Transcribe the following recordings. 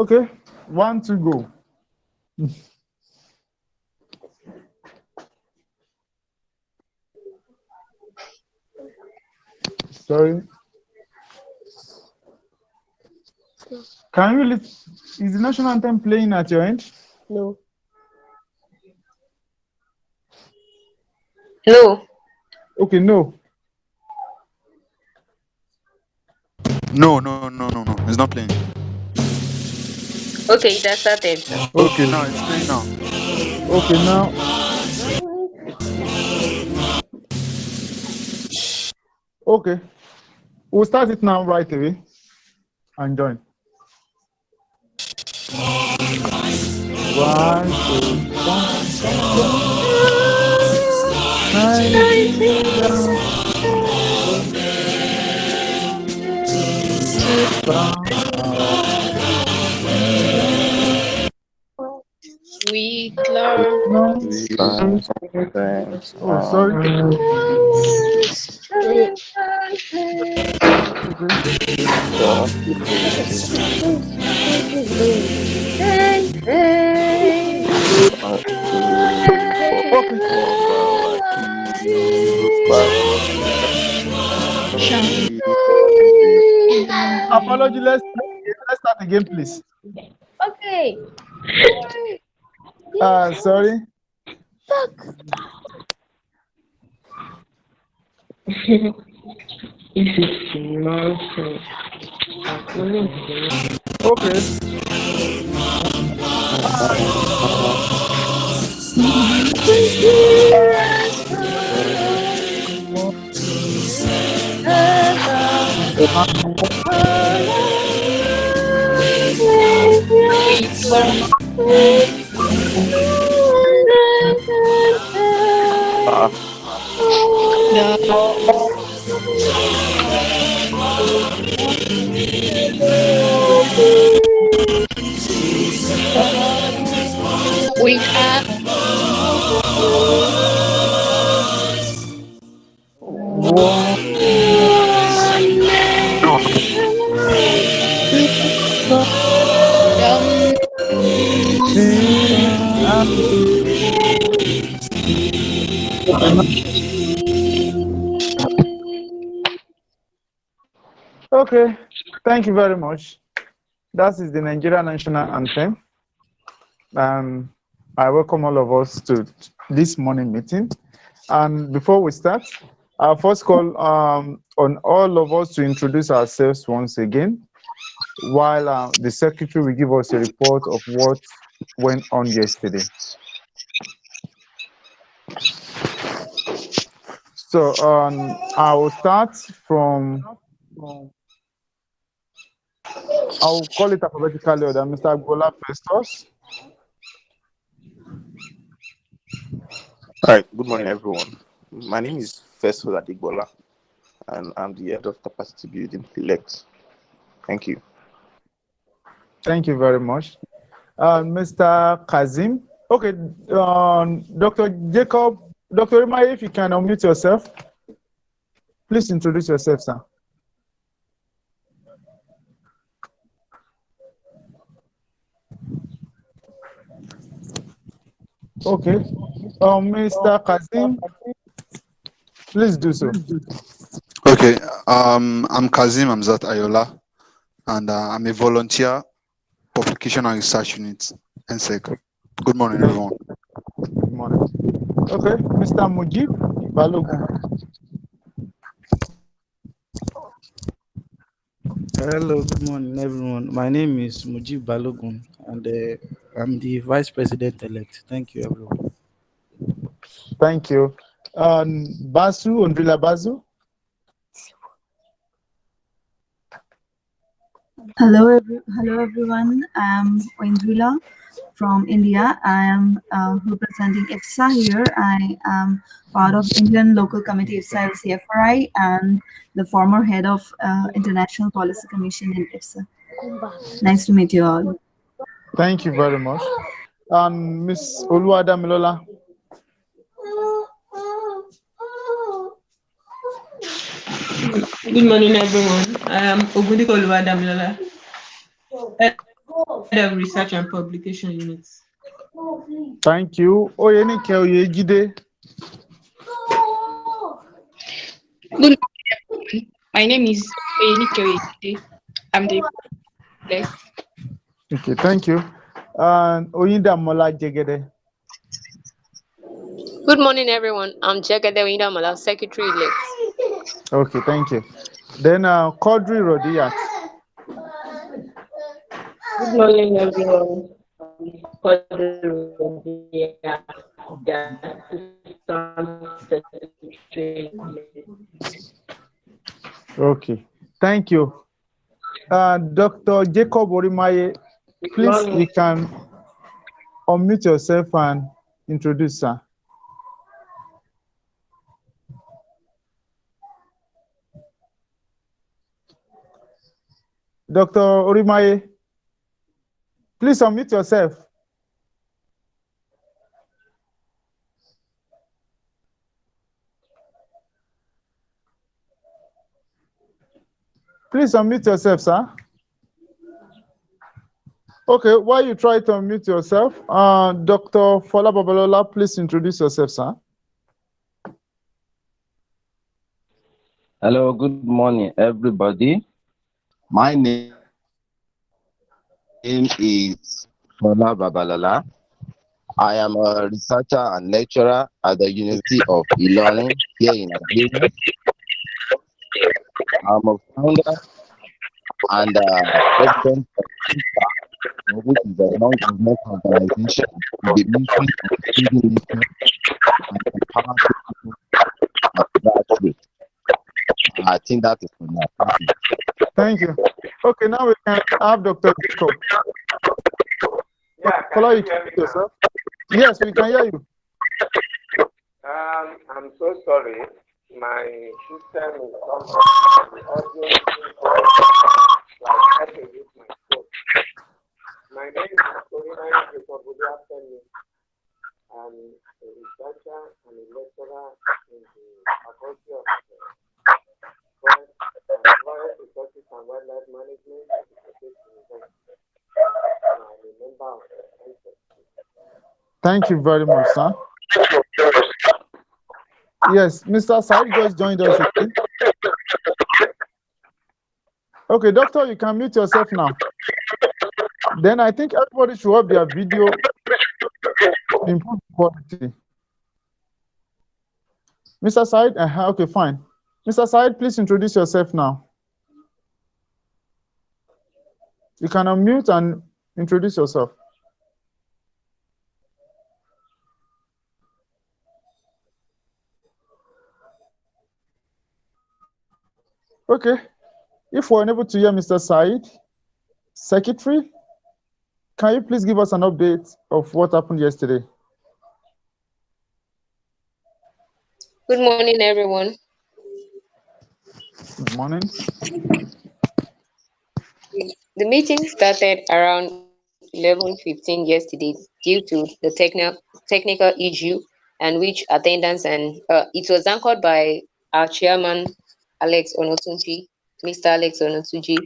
Okay, 1 to go. Sorry. Can you is the national anthem playing at your end? No. No. Okay, no. No. It's not playing. Okay, that started. Okay, now it's playing now. Okay, now. Okay. We'll start it now right away and join. 1, 2, 3. We love. Oh, sorry. Apology. Let's start again, please. Okay. Sorry. Okay. We are. Okay. Thank you very much. That is the Nigerian national anthem. I welcome all of us to this morning meeting. And before we start, I'll first call on all of us to introduce ourselves once again, while the secretary will give us a report of what went on yesterday. So I will start from, I'll call it alphabetically order. Mr. Gola Festus. All right, good morning, everyone. My name is Festus Adigbola, and I'm the head of capacity building elect. Thank you. Thank you very much. Mr. Kazim. Okay, Dr. Jacob, Dr. Imai, if you can unmute yourself, please introduce yourself, sir. Okay, Mr. Kazim, please do so. Okay, I'm Kazim Amzat Ayola, and I'm a volunteer, Publication and Research Unit, NSEC. Good morning, everyone. Good morning. Okay, Mr. Mujib Balogun. Hello, good morning, everyone. My name is Mujib Balogun, and I'm the Vice President-elect. Thank you, everyone. Thank you. Basu, Ondrila Basu. Hello, everyone. I'm Oindrila from India. I am representing IFSA here. I am part of Indian Local Committee IFSA LCFRI and the former head of International Policy Commission in IFSA. Nice to meet you all. Thank you very much. Ms. Oluwada Milola. Good morning, everyone. I am Ogundiko Oluwadamilola, Head of Research and Publication Units. Thank you. Oyenike Oyejide. Good morning. My name is Oyenike Oyede. I'm the elect. Okay, thank you. And Oyindamola Jegede. Good morning, everyone. I'm Jagade Windamala, Secretary elect. Okay, thank you. Then Quadri Rodiyat. Good morning, everyone. The Assistant Secretary. Okay, thank you. Dr. Jacob Orimaye, Good please, morning. you can unmute yourself and introduce, sir. Dr. Orimaye, please unmute yourself. Please unmute yourself, sir. Okay, while you try to unmute yourself, Dr. Fola Babalola, please introduce yourself, sir. Hello, good morning, everybody. My name is Fola Babalala. I am a researcher and lecturer at the University of Ilorin here in Nigeria. I'm a founder and president of ISA, which is a non-government organization with the mission of feeding nature and empower people at grassroots. I think that is for now. Thank you. Thank you. Okay, now we can have Dr. Jacob. Yeah, Follow can you you hear me now? yourself. Yes, we can hear you. I'm so sorry. My system is somehow the audio is like I can use my phone. My name is Orina Jacob Udiafemi. I'm a researcher and a lecturer in the Faculty of Forest Resources and Wildlife Management at the State University. And I'm a member of the NSEC. Thank you very much, sir. Yes, Mr. Said just joined us again. Okay, doctor, you can mute yourself now. Then I think everybody should have their video to improve quality. Mr. Said, okay, fine. Mr. Said, please introduce yourself now. You can unmute and introduce yourself. Okay, if we're unable to hear Mr. Said, Secretary, can you please give us an update of what happened yesterday? Good morning, everyone. Good morning. The meeting started around 11:15 yesterday due to the technical issue, and which attendance and it was anchored by our chairman, Alex Onotunji, Mr. Alex Onotunji.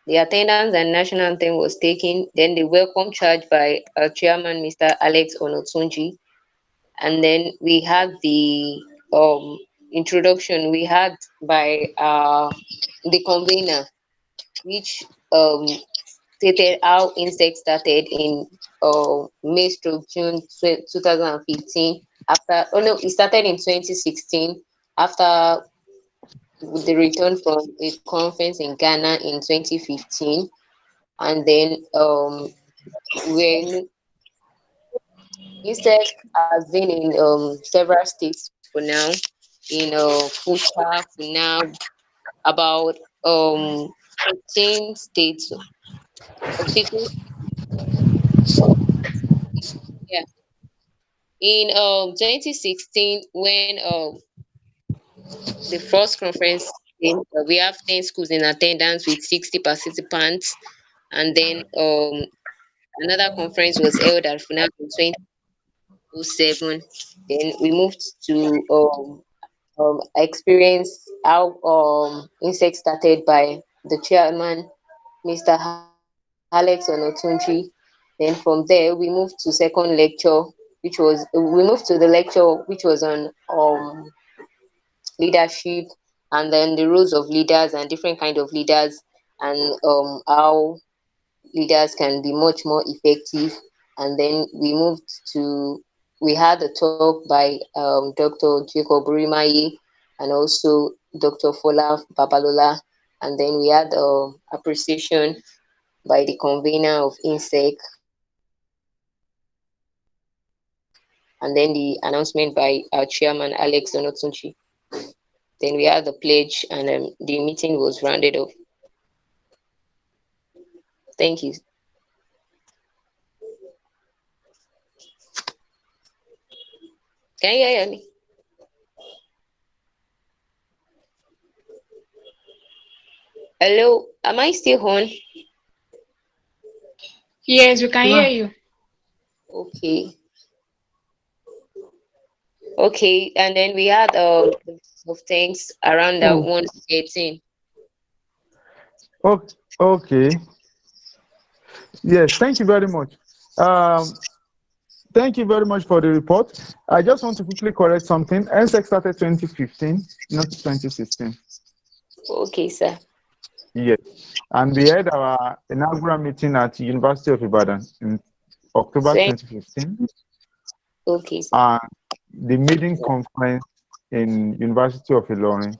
The attendance and national anthem was taken. Then the welcome charge by our chairman, Mr. Alex Onotunji, and then we had the introduction we had by the convener, which stated how insects started in May stroke June 2015. After, oh no, it started in 2016 after the return from a conference in Ghana in 2015. And then when insect has been in several states for now, in Futa for now, about 15 states, 15, yeah. In 2016, when the first conference came, we have 10 schools in attendance with 60 participants, and then another conference was held at FUNAC in 2007. Then we moved to experience how insects started by the chairman, Mr. Alex Alex Onotunji. Then from there, we moved to second lecture, we moved to the lecture which was on leadership, and then the roles of leaders and different kind of leaders, and how leaders can be much more effective. And then we had a talk by Dr. Jacob Rimaye and also Dr. Fola Babalola. And then we had appreciation by the convener of NSEC, and then the announcement by our chairman, Alex Onotunchi. Then we had the pledge, and the meeting was rounded off. Thank you. Can you hear me? Hello, am I still on? Yes, we can hear Yeah. you. Okay. Okay, and then we had the of things around that Oh, 118. okay. Yes, thank you very much. Um, Thank you very much for the report. I just want to quickly correct something. NSEC started 2015, not 2016. Okay, sir. Yes. And we had our inaugural meeting at University of Ibadan in October 2015, Okay, sir. and the meeting conference in University of Ilorin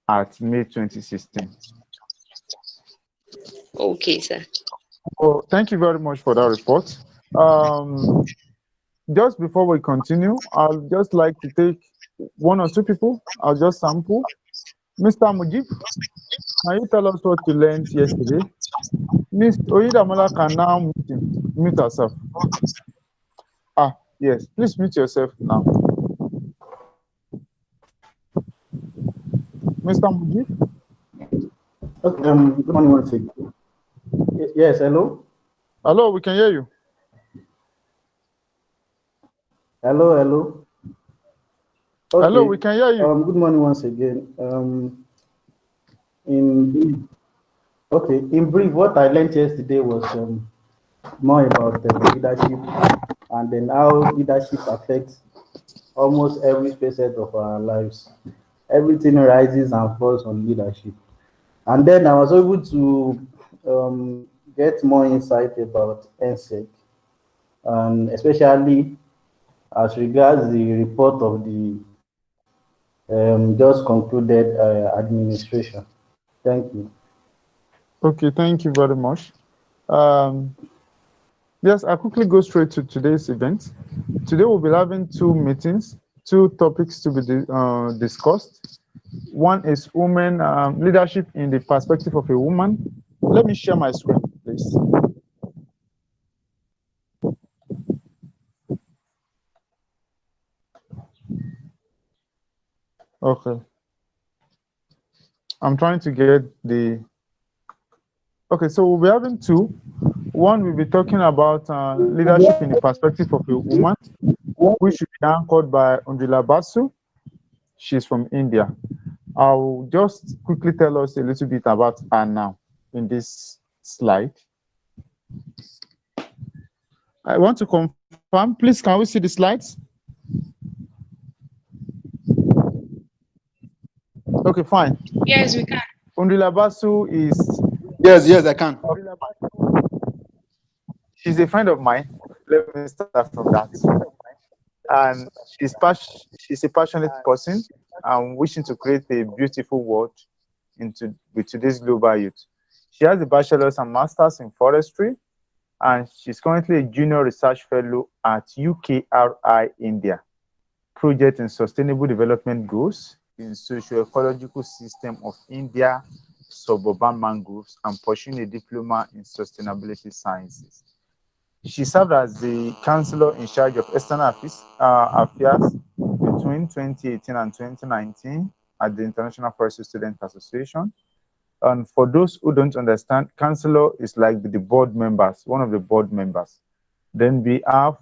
at May 2016. Okay, sir. Well, thank you very much for that report. Just before we continue, I'll just like to take one or two people. I'll just sample. Mr. Mujib, can you tell us what you learned yesterday? Miss Oyidamola can now mute herself. Ah, yes, please mute yourself now. Mr. Mujib? Okay, good morning once again. Yes, hello? Hello, we can hear you. Hello. Okay. Hello, we can hear you. Good morning once again. In brief, what I learned yesterday was more about leadership, and then how leadership affects almost every facet of our lives. Everything rises and falls on leadership. And then I was able to get more insight about NSEC, and especially as regards the report of the just concluded administration. Thank you. Okay, thank you very much. Yes, I'll quickly go straight to today's event. Today we'll be having two meetings, two topics to be discussed. One is women leadership in the perspective of a woman. Let me share my screen, please. Okay. I'm trying to get the... Okay, so we'll be having two. One, we'll be talking about leadership in the perspective of a woman, which should be anchored by Undrila Basu. She's from India. I'll just quickly tell us a little bit about her now in this slide. I want to confirm, please, can we see the slides? Okay, fine. Yes, we can. Undrila Basu is... Yes, I can. She's a friend of mine. Let me start from that. And she's a passionate person and wishing to create a beautiful world with today's global youth. She has a bachelor's and master's in forestry, and she's currently a junior research fellow at UKRI India, Project in Sustainable Development Goals in Socio-Ecological System of India, Suburban Mangroves, and pursuing a diploma in Sustainability Sciences. She served as the counselor in charge of external affairs between 2018 and 2019 at the International Forestry Student Association. And for those who don't understand, counselor is like the board members, one of the board members. Then we have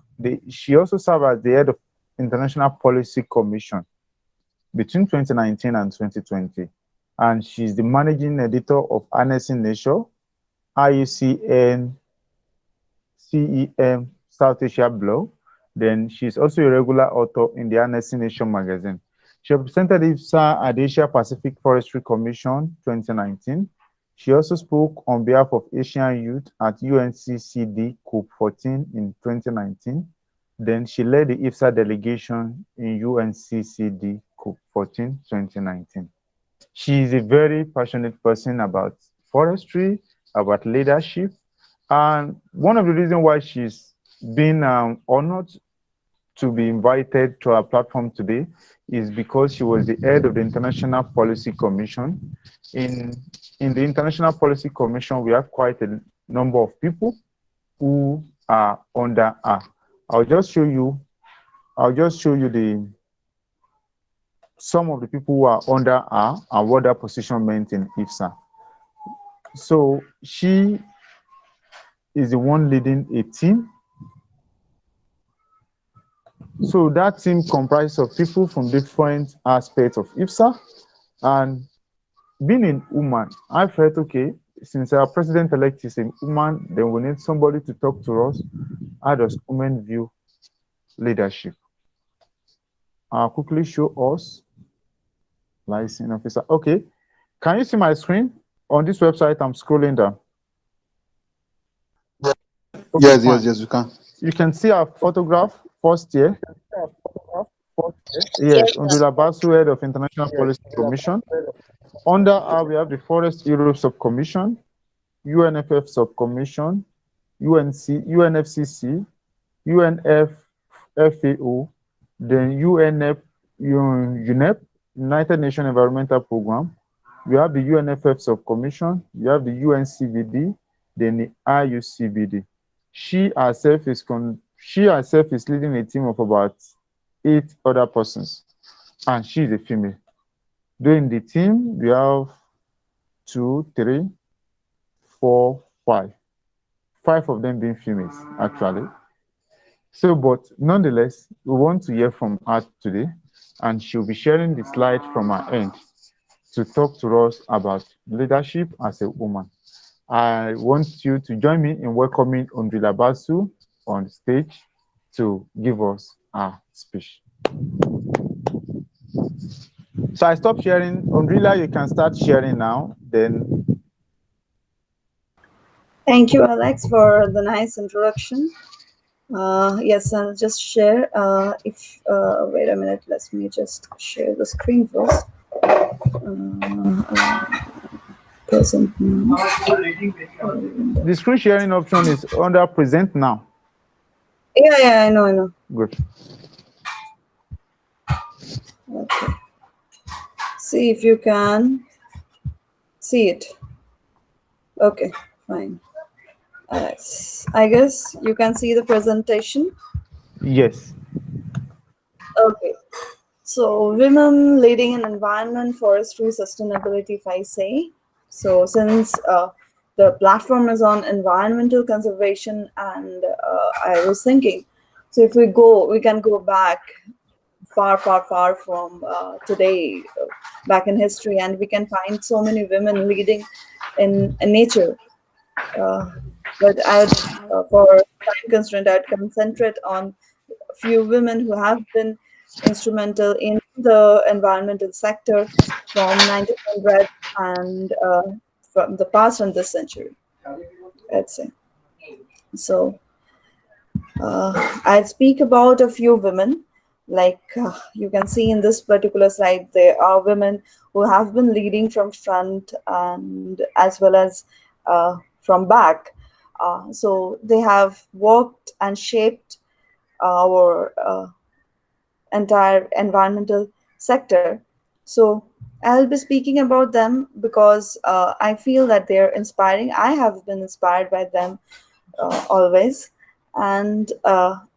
she also served as the head of International Policy Commission between 2019 and 2020. And she's the managing editor of Harnessing Nature, IUCN STEM South Asia blog. Then she's also a regular author in the NSEC Nation magazine. She represented IFSA at the Asia Pacific Forestry Commission 2019. She also spoke on behalf of Asian youth at UNCCD COP14 in 2019. Then she led the IFSA delegation in UNCCD COP14 2019. She is a very passionate person about forestry, about leadership, and one of the reasons why she's been honored to be invited to our platform today is because she was the head of the International Policy Commission. In, in the International Policy Commission, we have quite a number of people who are under her. I'll just show you the some of the people who are under her and what that position meant in IFSA. So she is the one leading a team. So that team comprises of people from different aspects of IFSA. And being a woman, I felt, okay, since our president-elect is a woman, then we need somebody to talk to us. How does women view leadership? I'll quickly show us license officer. Okay, can you see my screen? On this website, I'm scrolling down. Okay, yes, you can. You can see our photograph first year. Yes, Undula Basu, head of International Policy Commission. Under her, we have the Forest Europe Subcommission, UNFF Subcommission, UNFCC, UNFAO, then UNEP, United Nations Environmental Program. We have the UNFF Subcommission, you have the UNCVD, then the IUCBD. She herself is leading a team of about 8 other persons, and she is a female. During the team, we have 2, 3, 4, 5. 5 of them being females, actually. So, but nonetheless, we want to hear from her today, and she'll be sharing the slide from her end to talk to us about leadership as a woman. I want you to join me in welcoming Undula Basu on the stage to give us her speech. So I stopped sharing. Undula, you can start sharing now. Then. Thank you, Alex, for the nice introduction. Yes, I'll just share. Wait a minute, let me just share the screen first. Present now. The screen sharing option is under present now. Yeah, I know. Good. Okay. See if you can see it. Okay, fine. I guess you can see the presentation. Yes. Okay. So, women leading in environment, forestry, sustainability, if I say. So, since the platform is on environmental conservation, and I was thinking, so if we can go back far from today, back in history, and we can find so many women leading in nature. But for time constraint, I'd concentrate on a few women who have been instrumental in the environmental sector from 1900 and from the past and this century, let's say. So I'll speak about a few women. Like you can see in this particular slide, there are women who have been leading from front and as well as from back. So they have worked and shaped our entire environmental sector. So I'll be speaking about them because I feel that they're inspiring. I have been inspired by them always. And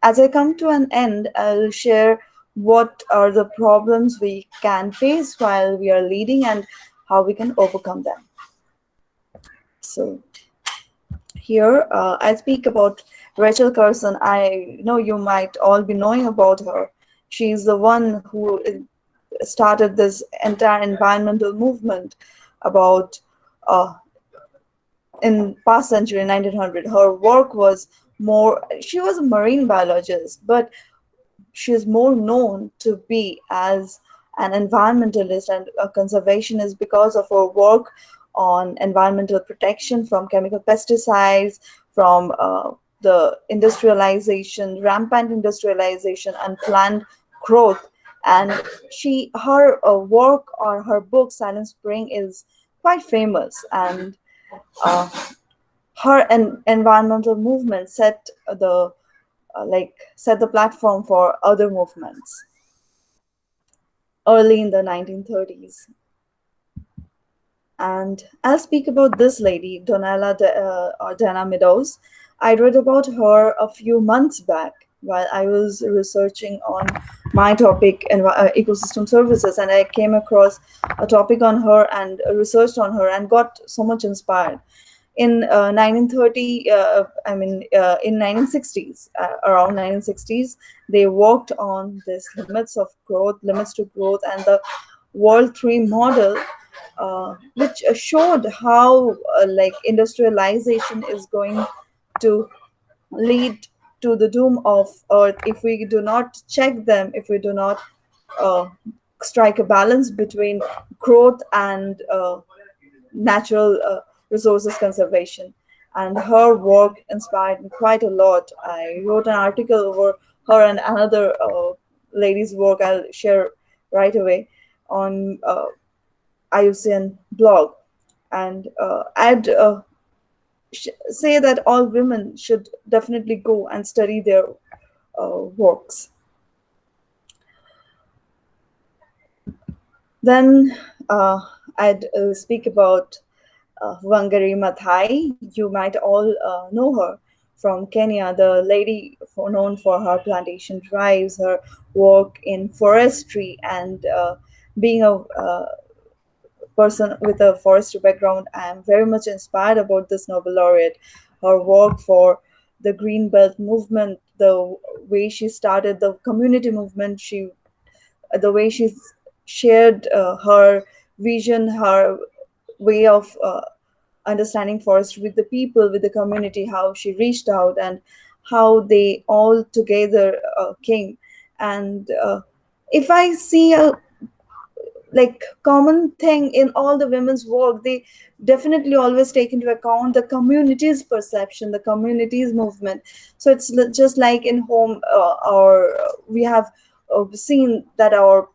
as I come to an end, I'll share what are the problems we can face while we are leading and how we can overcome them. So here I speak about Rachel Carson. I know you might all be knowing about her. She's the one who started this entire environmental movement about in past century, 1900. Her work was more, she was a marine biologist, but she is more known to be as an environmentalist and a conservationist because of her work on environmental protection from chemical pesticides, from the industrialization, rampant industrialization, and plant growth. And her work or her book Silent Spring is quite famous, and uh, her environmental movement set the platform for other movements early in the 1930s. And I'll speak about this lady, or Dana Meadows. I read about her a few months back while I was researching on my topic, ecosystem services, and I came across a topic on her and researched on her and got so much inspired. In 1930, in 1960s, around 1960s, they worked on this limits to growth, and the World 3 model, which showed how industrialization is going to lead to the doom of Earth if we do not check them, if we do not uh, strike a balance between growth and natural resources conservation. And her work inspired me quite a lot. I wrote an article over her and another lady's work I'll share right away on IUCN blog. And I'd say that all women should definitely go and study their works. Then I'd speak about Wangari Maathai. You might all know her from Kenya, the lady known for her plantation drives, her work in forestry, and being a person with a forestry background. I am very much inspired about this Nobel laureate, her work for the Green Belt movement, the way she started the community movement, the way she shared her vision, her way of understanding forestry with the people, with the community, how she reached out and how they all together came. And if I see a common thing in all the women's work, they definitely always take into account the community's perception, the community's movement. So it's just like in home, or we have seen that our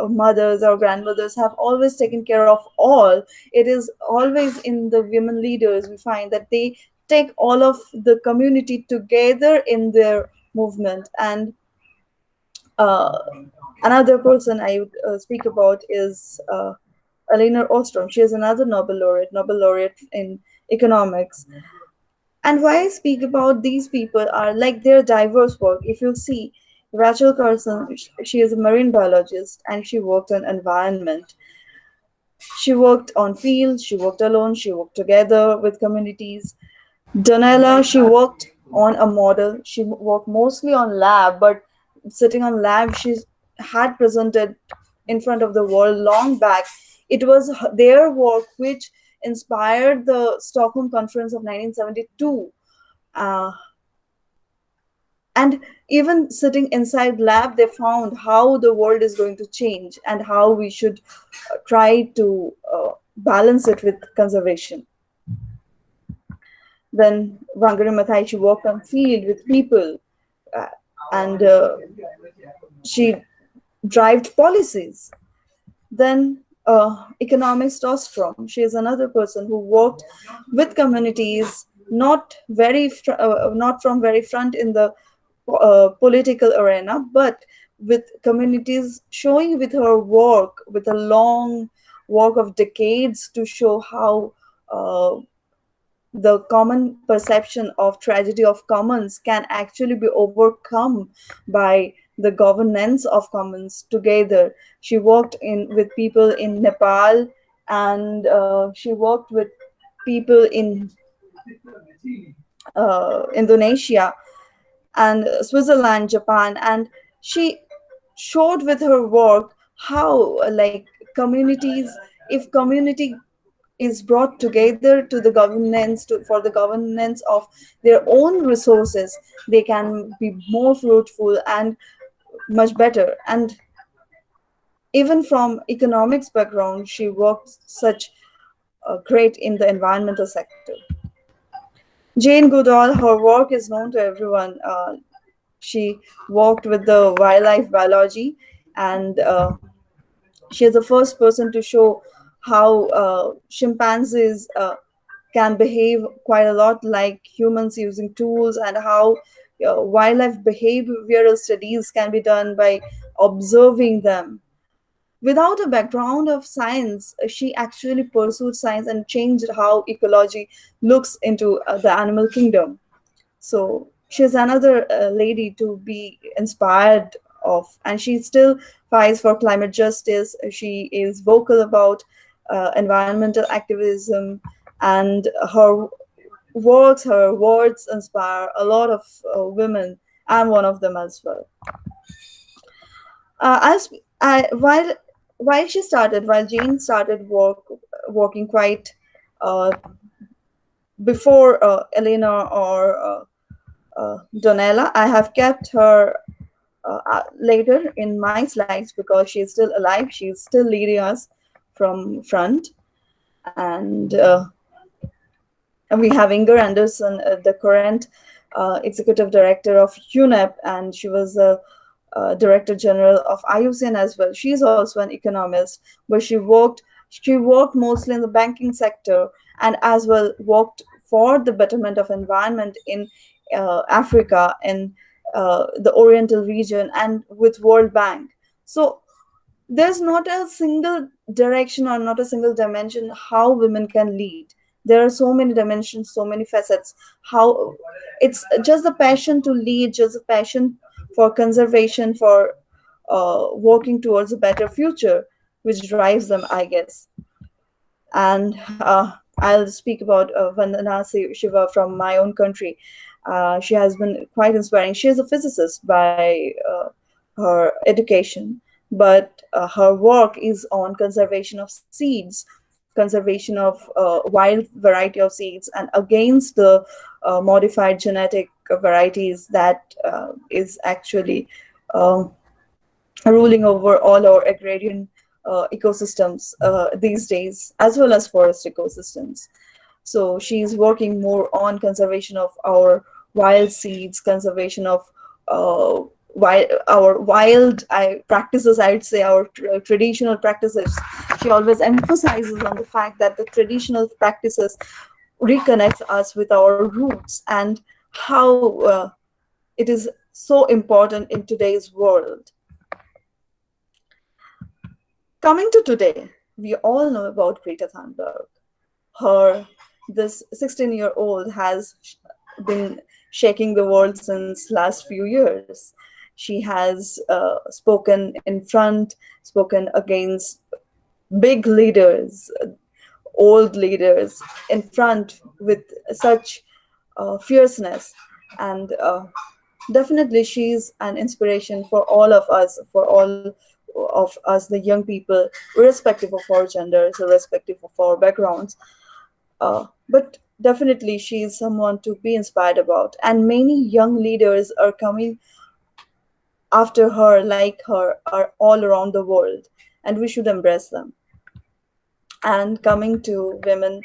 mothers or grandmothers have always taken care of all. It is always in the women leaders we find that they take all of the community together in their movement. And uh, another person I would speak about is Elinor Ostrom. She is another Nobel laureate in economics. And why I speak about these people are like their diverse work. If you see Rachel Carson, she is a marine biologist and she worked on environment. She worked on fields, she worked alone, she worked together with communities. Donella, she worked on a model. She worked mostly on lab, but sitting on lab, she had presented in front of the world long back. It was their work which inspired the Stockholm Conference of 1972. Uh, and even sitting inside lab, they found how the world is going to change and how we should try to balance it with conservation. Then Wangari Maathai, she worked on field with people, uh, and she drived policies. Then economist Ostrom, she is another person who worked with communities, not from very front in the political arena, but with communities, showing with her work, with a long work of decades to show how the common perception of tragedy of commons can actually be overcome by the governance of commons together. She worked in with people in Nepal, and she worked with people in Indonesia and Switzerland, Japan, and she showed with her work how communities, if community is brought together to the governance for the governance of their own resources, they can be more fruitful and much better. And even from economics background, she worked such great in the environmental sector. Jane Goodall, her work is known to everyone. She worked with the wildlife biology, and she is the first person to show how chimpanzees can behave quite a lot like humans using tools, and how wildlife behavioral studies can be done by observing them. Without a background of science, she actually pursued science and changed how ecology looks into the animal kingdom. So she's another lady to be inspired of, and she still fights for climate justice. She is vocal about environmental activism, and her her words inspire a lot of women. I'm one of them as well. As I while she started, while Jane started working quite uh, before Elena or Donella, I have kept her later in my slides because she's still alive. She's still leading us from front. And we have Inger Anderson, the current executive director of UNEP, and she was the director general of IUCN as well. She's also an economist, but she worked mostly in the banking sector, and as well worked for the betterment of environment in Africa and the Oriental region and with World Bank. So there's not a single direction or not a single dimension how women can lead. There are so many dimensions, so many facets. How it's just the passion to lead, just the passion for conservation, for working towards a better future, which drives them, I guess. And I'll speak about Vandana Shiva from my own country. She has been quite inspiring. She is a physicist by her education, but her work is on conservation of seeds, conservation of wild variety of seeds, and against the modified genetic varieties that is actually uh, ruling over all our agrarian ecosystems these days, as well as forest ecosystems. So she's working more on conservation of our wild seeds, conservation of our wild practices, I would say our traditional practices. She always emphasizes on the fact that the traditional practices reconnects us with our roots, and how it is so important in today's world. Coming to today, we all know about Greta Thunberg. Her This 16-year-old has been shaking the world since last few years. She has spoken in front, spoken against big leaders, old leaders in front with such fierceness. And definitely she's an inspiration for all of us, for all of us, the young people, irrespective of our genders, irrespective of our backgrounds. But definitely she is someone to be inspired about, and many young leaders are coming after her, like her, are all around the world, and we should embrace them. And coming to women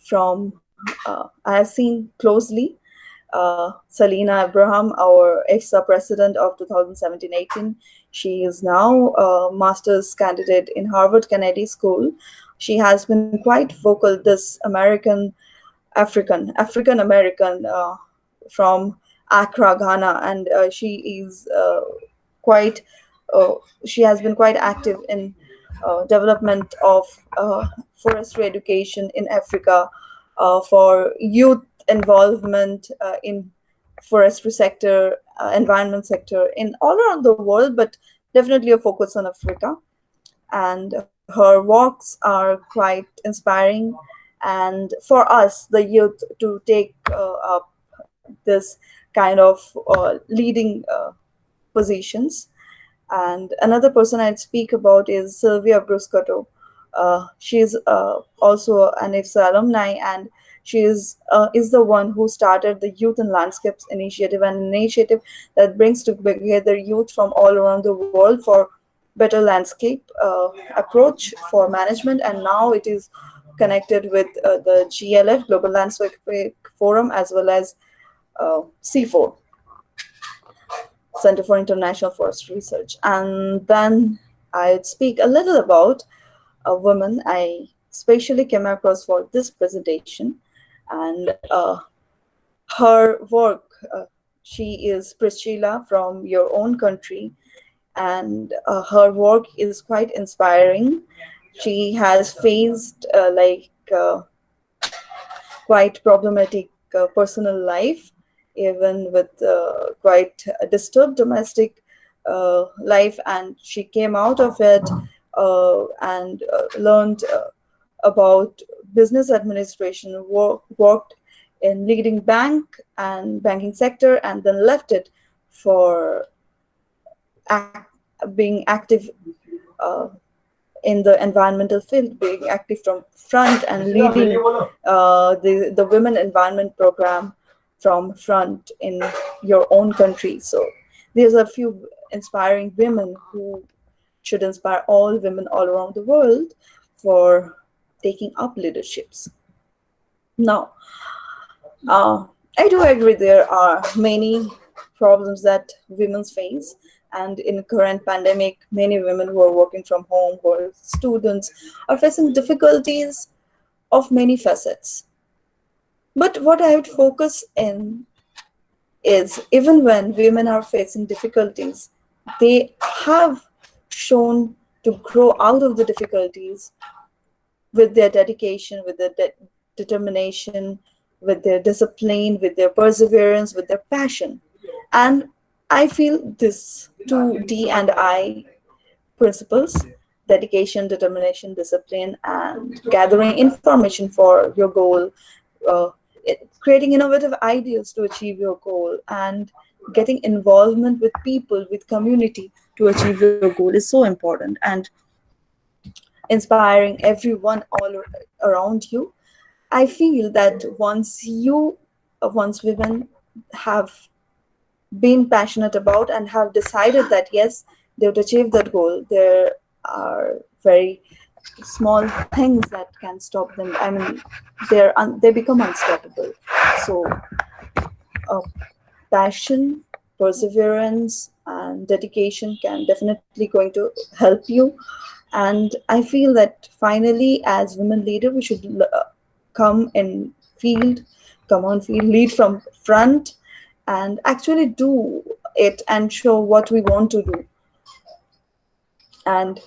from I have seen closely Selena Abraham, our EFSA president of 2017-18. She is now a master's candidate in Harvard Kennedy School. She has been quite vocal, this African American from Accra, Ghana, and she is quite uh, she has been quite active in development of forestry education in Africa, for youth involvement in forestry sector, environment sector in all around the world, but definitely a focus on Africa. And her walks are quite inspiring, and for us the youth to take up this kind of leading positions. And another person I'd speak about is Sylvia Bruscato. She's also an IFSA alumni, and she is the one who started the Youth and Landscapes Initiative, an initiative that brings together youth from all around the world for better landscape approach for management. And now it is connected with the GLF, Global Landscape Forum, as well as C4, Center for International Forest Research. And then I'd speak a little about a woman I specially came across for this presentation, and her work. She is Priscilla from your own country, and her work is quite inspiring. She has faced quite problematic personal life, even with quite a disturbed domestic life, and she came out of it and learned about business administration, worked in leading bank and banking sector, and then left it for act, being active uh, in the environmental field, being active from front and leading the women environment program from front in your own country. So there's a few inspiring women who should inspire all women all around the world for taking up leaderships. Now, uh, I do agree there are many problems that women face, and in current pandemic, many women who are working from home, who are students, are facing difficulties of many facets. But what I would focus in is even when women are facing difficulties, they have shown to grow out of the difficulties with their dedication, with their determination, with their discipline, with their perseverance, with their passion. And I feel this two D and I principles: dedication, determination, discipline, and gathering information for your goal, creating innovative ideas to achieve your goal, and getting involvement with people, with community to achieve your goal is so important. And inspiring everyone all around you, I feel that once women have been passionate about and have decided that yes, they would achieve that goal, there are very small things that can stop them. I mean, they become unstoppable. So uh, passion, perseverance, and dedication can definitely going to help you. And I feel that finally, as women leader, we should come in field, come on field, lead from front, and actually do it and show what we want to do, and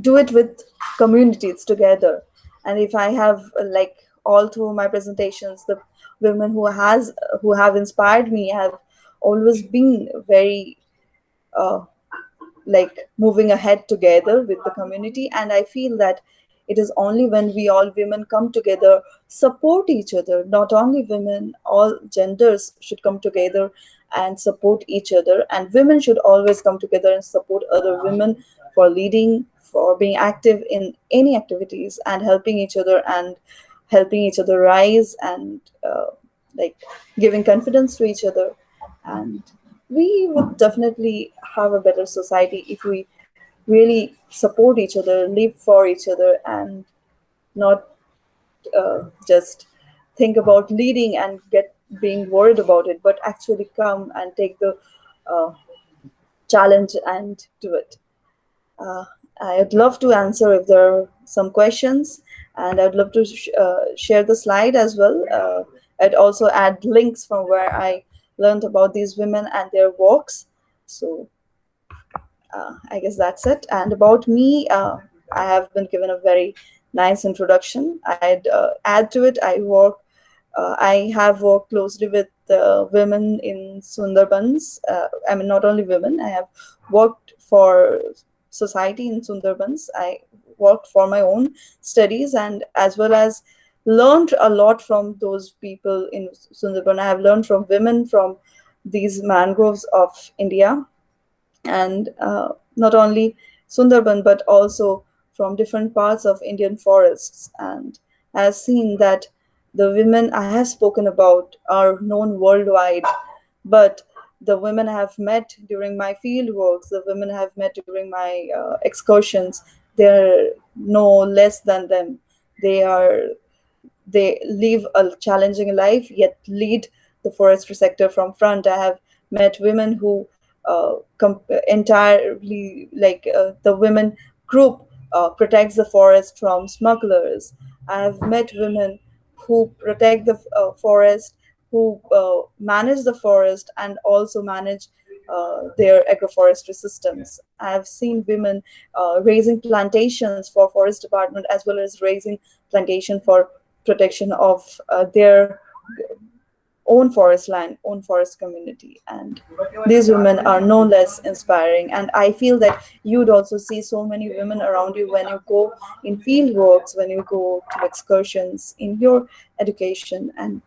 do it with communities together. And if I have like all through my presentations, the women who have inspired me have always been very uh, like moving ahead together with the community. And I feel that it is only when we all women come together, support each other, not only women, all genders should come together and support each other, and women should always come together and support other women for leading, for being active in any activities, and helping each other rise, and like giving confidence to each other. And we would definitely have a better society if we really support each other, live for each other, and not just think about leading and get being worried about it, but actually come and take the uh, challenge and do it. uh, I'd love to answer if there are some questions, and I'd love to share the slide as well. I'd also add links from where I learned about these women and their works. So I guess that's it. And about me, I have been given a very nice introduction. I'd add to it. I have worked closely with women in Sundarbans. I mean, not only women. I have worked for society in Sundarbans. I worked for my own studies, and as well as learned a lot from those people in Sundarban. I have learned from women from these mangroves of India, and not only Sundarban but also from different parts of Indian forests, and I have seen that the women I have spoken about are known worldwide, but the women I have met during my field works, the women I have met during my excursions, they're no less than them. They are they live a challenging life yet lead the forestry sector from front. I have met women who entirely the women group protects the forest from smugglers. I have met women who protect the forest, who manage the forest and also manage their agroforestry systems. I have seen women raising plantations for forest department as well as raising plantation for protection of their own forest land, own forest community. And these women are no less inspiring. And I feel that you'd also see so many women around you when you go in field works, when you go to excursions, in your education, and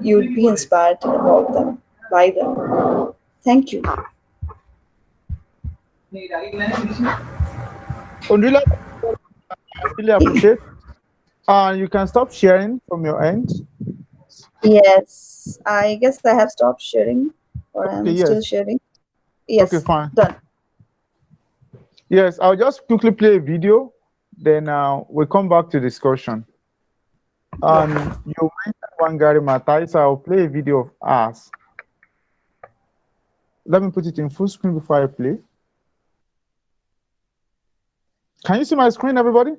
you'd be inspired about them, by them. Thank you. Undrila, I really appreciate. You can stop sharing from your end. Yes, I guess I have stopped sharing, or Okay, I'm still yes. sharing. Okay, Yes, fine. done. Yes, I'll just quickly play a video, then we'll come back to discussion. You mentioned Wangari Maathai, so I'll play a video of us. Let me put it in full screen before I play. Can you see my screen, everybody?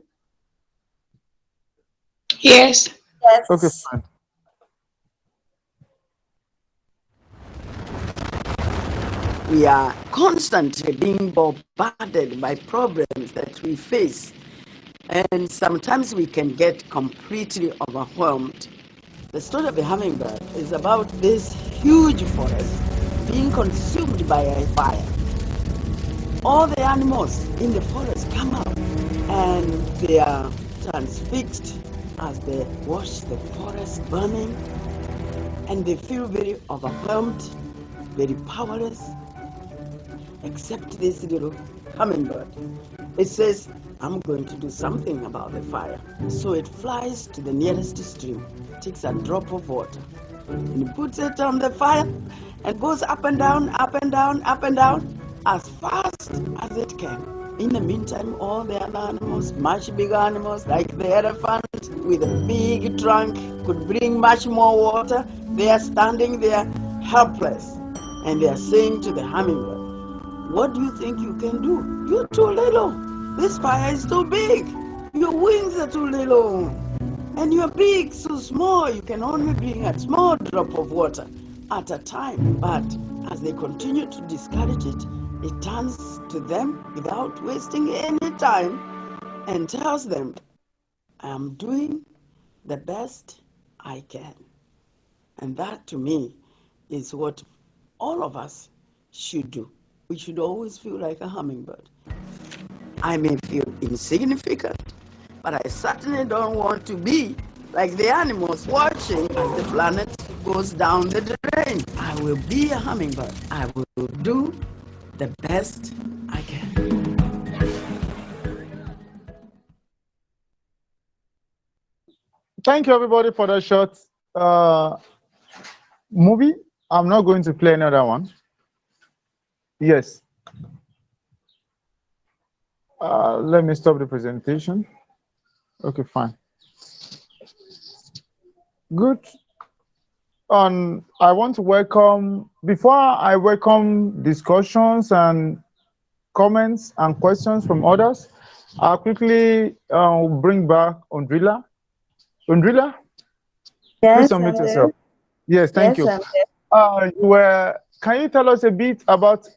Yes. Yes. Okay, fine. We are constantly being bombarded by problems that we face, and sometimes we can get completely overwhelmed. The story of the hummingbird is about this huge forest being consumed by a fire. All the animals in the forest come out and they are transfixed as they watch the forest burning, and they feel very overwhelmed, very powerless, except this little hummingbird. It says, I'm going to do something about the fire. So it flies to the nearest stream, takes a drop of water, and puts it on the fire and goes up and down, up and down, up and down, as fast as it can. In the meantime, all the other animals, much bigger animals like the elephant with a big trunk, could bring much more water. They are standing there helpless, and they are saying to the hummingbird, what do you think you can do? You're too little. This fire is too big. Your wings are too little. And you're big, so small. You can only bring a small drop of water at a time. But as they continue to discourage it, it turns to them without wasting any time and tells them, I'm doing the best I can. And that to me is what all of us should do. We should always feel like a hummingbird. I may feel insignificant, but I certainly don't want to be like the animals watching as the planet goes down the drain. I will be a hummingbird. I will do the best I can. Thank you, everybody, for the short movie. I'm not going to play another one. Yes. Let me stop the presentation. Okay, fine. Good. I want to welcome, before I welcome discussions and comments and questions from others, I'll quickly bring back Undrila. Undrila, Yes, please unmute I'm yourself. there. Yes, thank Yes, you. I'm there. Can you tell us a bit about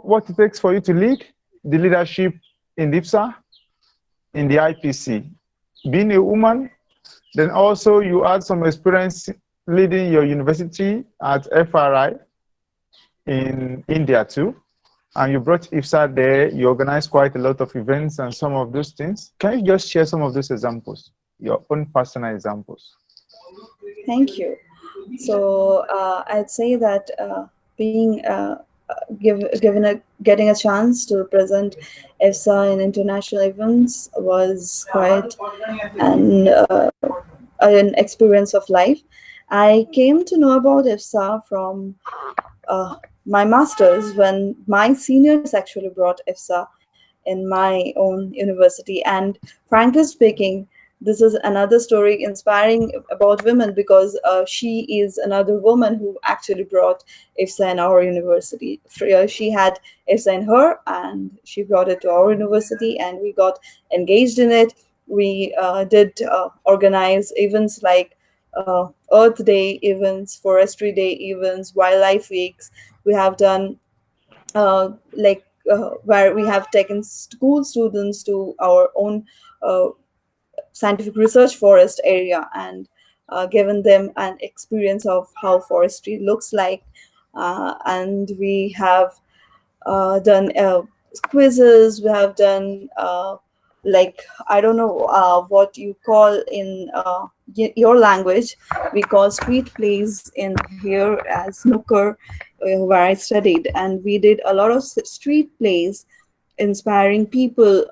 what it takes for you to lead the leadership in IPSA, in the IPC? Being a woman, then also you had some experience leading your university at FRI in India too, and you brought IPSA there. You organized quite a lot of events and some of those things. Can you just share some of those examples, your own personal examples? Thank you. So I'd say that being given a getting a chance to represent EFSA in international events was quite an an experience of life. I came to know about EFSA from my master's when my seniors actually brought EFSA in my own university. And frankly speaking, this is another story inspiring about women because she is another woman who actually brought IFSA in our university. She had IFSA in her and she brought it to our university and we got engaged in it. We did organize events like Earth Day events, Forestry Day events, Wildlife Weeks. We have done where we have taken school students to our own uh, scientific research forest area and given them an experience of how forestry looks like. And we have done quizzes. We have done like I don't know what you call in your language. We call street plays in here as snooker, where I studied, and we did a lot of street plays inspiring people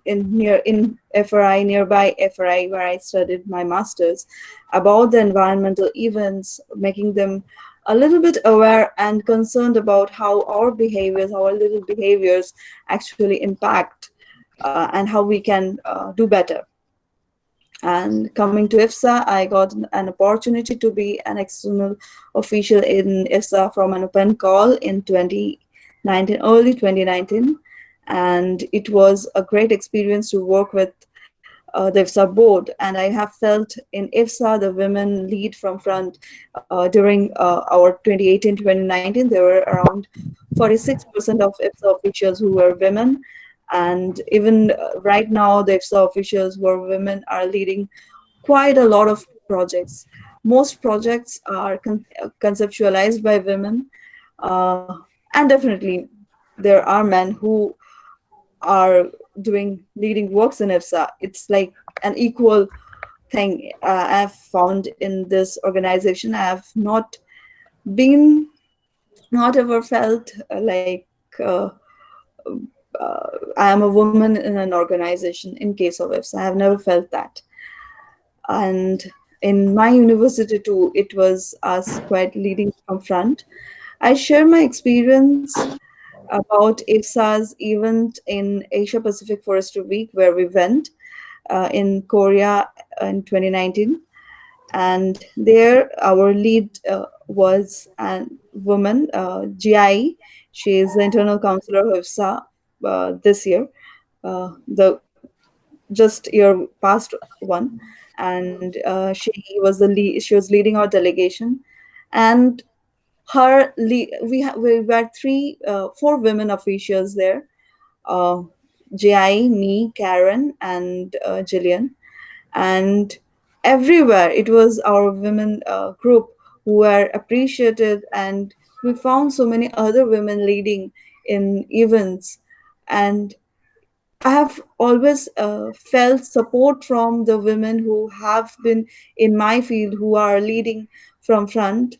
in FRI, nearby FRI, where I studied my masters, about the environmental events, making them a little bit aware and concerned about how our behaviors, our little behaviors, actually impact and how we can do better. And coming to IFSA, I got an opportunity to be an external official in IFSA from an open call in 2019, early 2019. And it was a great experience to work with the IFSA board. And I have felt in IFSA, the women lead from front. During our 2018-2019, there were around 46% of IFSA officials who were women. And even right now, the IFSA officials who are women are leading quite a lot of projects. Most projects are conceptualized by women. And definitely, there are men who are doing leading works in IFSA. It's like an equal thing I've found in this organization. I have been, not ever felt like I am a woman in an organization in case of IFSA. I have never felt that. And in my university too, it was us quite leading from front. I share my experience about IFSA's event in Asia Pacific Forestry Week, where we went in Korea in 2019. And there, our lead was a woman, GI. She is the internal counselor of IFSA this year, the just year past one, and she was the lead. She was leading our delegation, and we were four women officials there, uh, Ji, me, Karen, and Jillian. And everywhere it was our women group who were appreciated, and we found so many other women leading in events. And I have always felt support from the women who have been in my field, who are leading from front,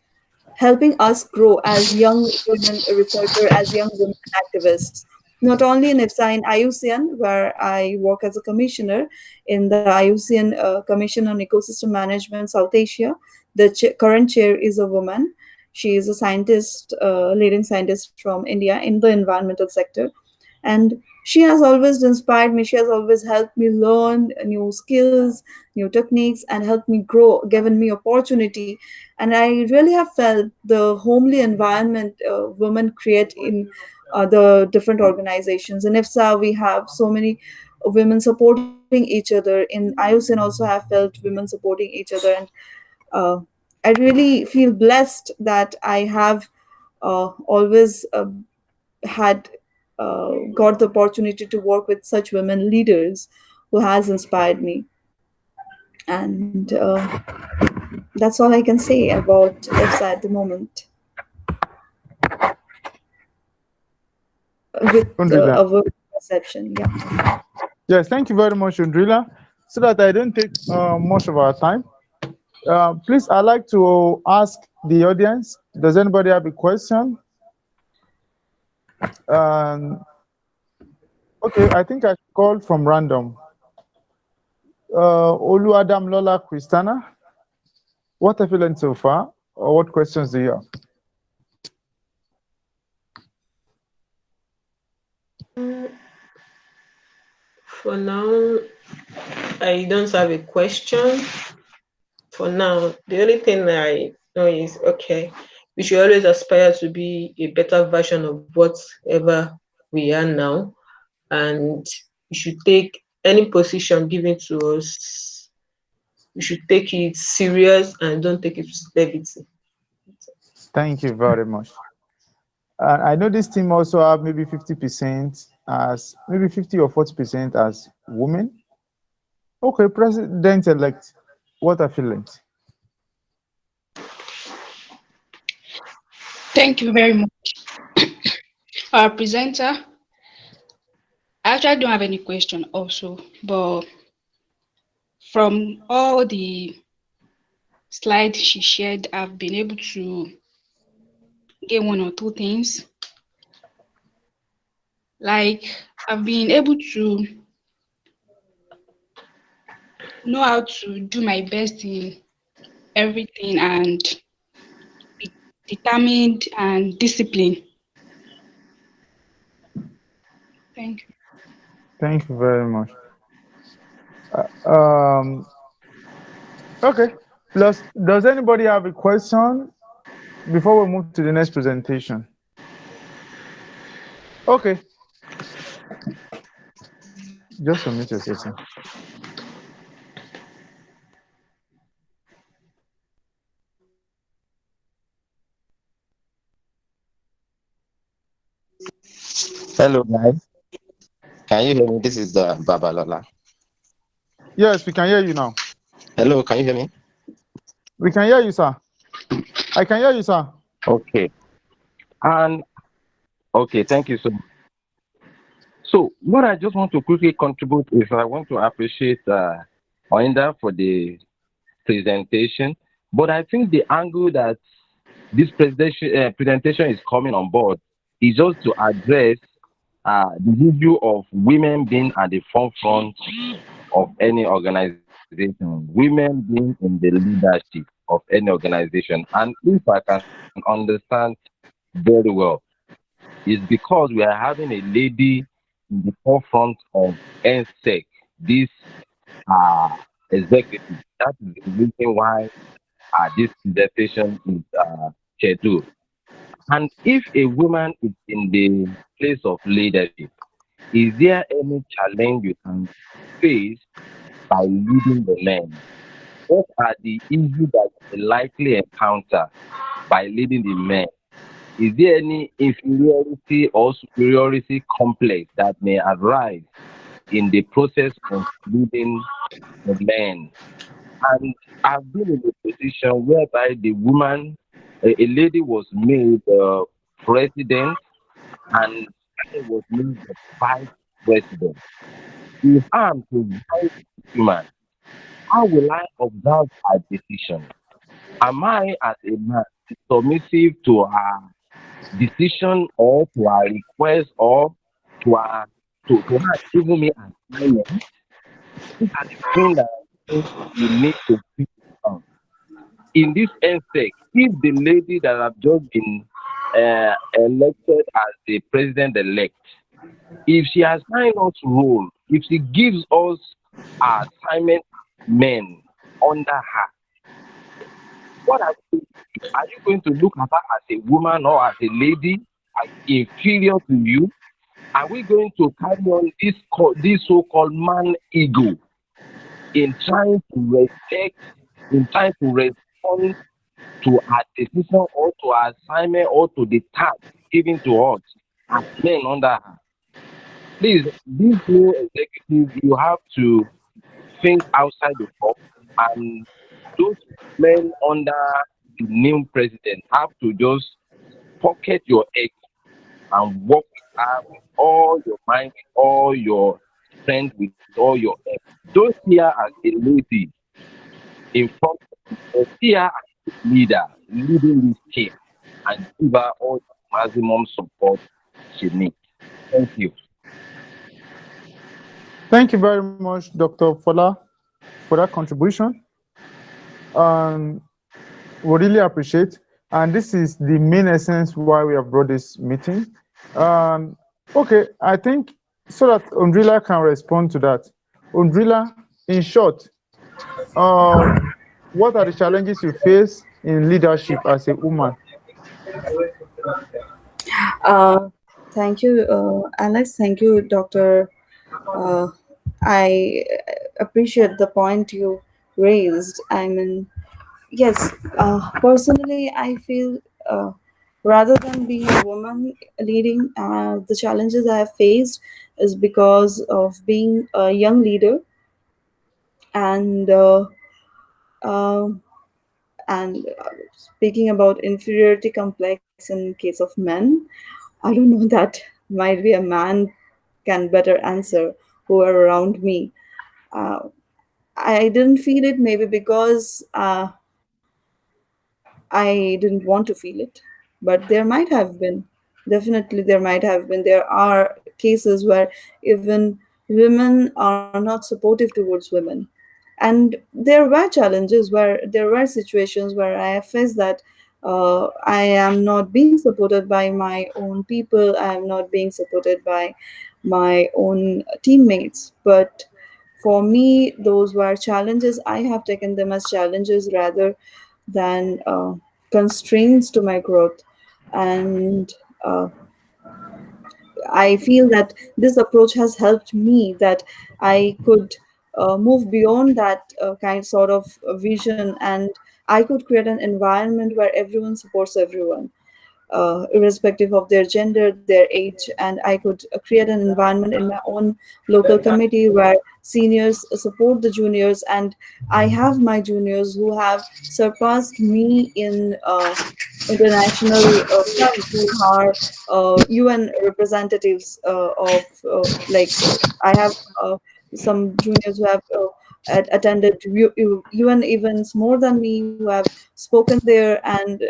helping us grow as young women researchers, as young women activists. Not only in IFSA, in IUCN, where I work as a commissioner in the IUCN Commission on Ecosystem Management South Asia. The current chair is a woman. She is a scientist, leading scientist from India in the environmental sector. And she has always inspired me. She has always helped me learn new skills, new techniques, and helped me grow, given me opportunity. And I really have felt the homely environment women create in the different organizations. In IFSA, we have so many women supporting each other. In IUCN also have felt women supporting each other. And uh, I really feel blessed that I have always had got the opportunity to work with such women leaders who has inspired me. And that's all I can say about EFSA at the moment with Undrila. our perception. Yeah. Yes, thank you very much, Undrila. So that I don't take much of our time, please, I'd like to ask the audience, does anybody have a question? Um, okay, I think I called from random. Oluwadam Lola Christina, what have you learned so far, or what questions do you have? For now, I don't have a question. For now, the only thing I know is okay, we should always aspire to be a better version of whatever we are now, and we should take any position given to us. We should take it serious and don't take it with levity. Thank you very much. I know this team also have maybe 50% as maybe 50 or 40% as women. Okay, President-elect, what have you learned? Thank you very much. Our presenter, I actually don't have any question also, but from all the slides she shared, I've been able to get one or two things. Like I've been able to know how to do my best in everything and be determined and disciplined. Thank you. Thank you very much. Uh, um, okay. Plus, does anybody have a question before we move to the next presentation? Okay. Just submit your question. Hello, guys. Can you hear me? This is Babalola. Yes, we can hear you now. Hello, can you hear me? We can hear you, sir. I can hear you, sir. Okay. And okay, thank you so much. So, what I just want to quickly contribute is I want to appreciate Oinda for the presentation, but I think the angle that this presentation is coming on board is just to address the issue of women being at the forefront of any organization, women being in the leadership of any organization. And if I can understand very well, is because we are having a lady in the forefront of NSEC, this uh, executive. That is the reason why this presentation is scheduled. And if a woman is in the place of leadership, is there any challenge you can face by leading the men? What are the issues that you will likely encounter by leading the men? Is there any inferiority or superiority complex that may arise in the process of leading the men? And I've been in a position whereby the woman, a lady was made president and I was made the vice president. If I'm to vice woman, how will I observe her decision? Am I, as a man, submissive to her decision or to her request or to her to her giving me assignment? These are the things that I think we need to fix on. In this NSEC, if the lady that have just been elected as the president-elect, if she assigns us role, if she gives us assignment men under her, what are you, are you going to look at her as a woman or as a lady, as inferior to you? Are we going to carry on this so-called man ego in trying to respect, in trying to respond to our decision or to our assignment or to the task given to us as men under her? Please, this new executive, you have to think outside the box, and those men under the new president have to just pocket your egg and work with her with all your mind, with all your strength, with all your egg. Don't see her as a lady in front of you, but see her as a leader leading this team and give her all the maximum support should need. Thank you. Thank you very much, Dr. Fola, for that contribution. And we really appreciate. And this is the main essence why we have brought this meeting. Um, okay, I think so that Undrila can respond to that. Undrila, in short, what are the challenges you face in leadership as a woman? Uh, Thank you, Alex. Thank you, Dr. Uh, I appreciate the point you raised. I mean, yes, personally, I feel rather than being a woman leading, the challenges I have faced is because of being a young leader and uh, and speaking about inferiority complex in case of men. I don't know that might be a man can better answer who are around me. Uh, I didn't feel it maybe because I didn't want to feel it, but there might have been. Definitely, there might have been. There are cases where even women are not supportive towards women. And there were challenges where there were situations where I have faced that I am not being supported by my own people, I am not being supported by my own teammates. But for me, those were challenges. I have taken them as challenges rather than constraints to my growth. And I feel that this approach has helped me that I could move beyond that kind sort of vision, and I could create an environment where everyone supports everyone, irrespective of their gender, their age. And I could create an environment in my own local committee where seniors support the juniors, and I have my juniors who have surpassed me in international front, who are UN representatives of I have some juniors who have attended UN events more than me, who have spoken there, and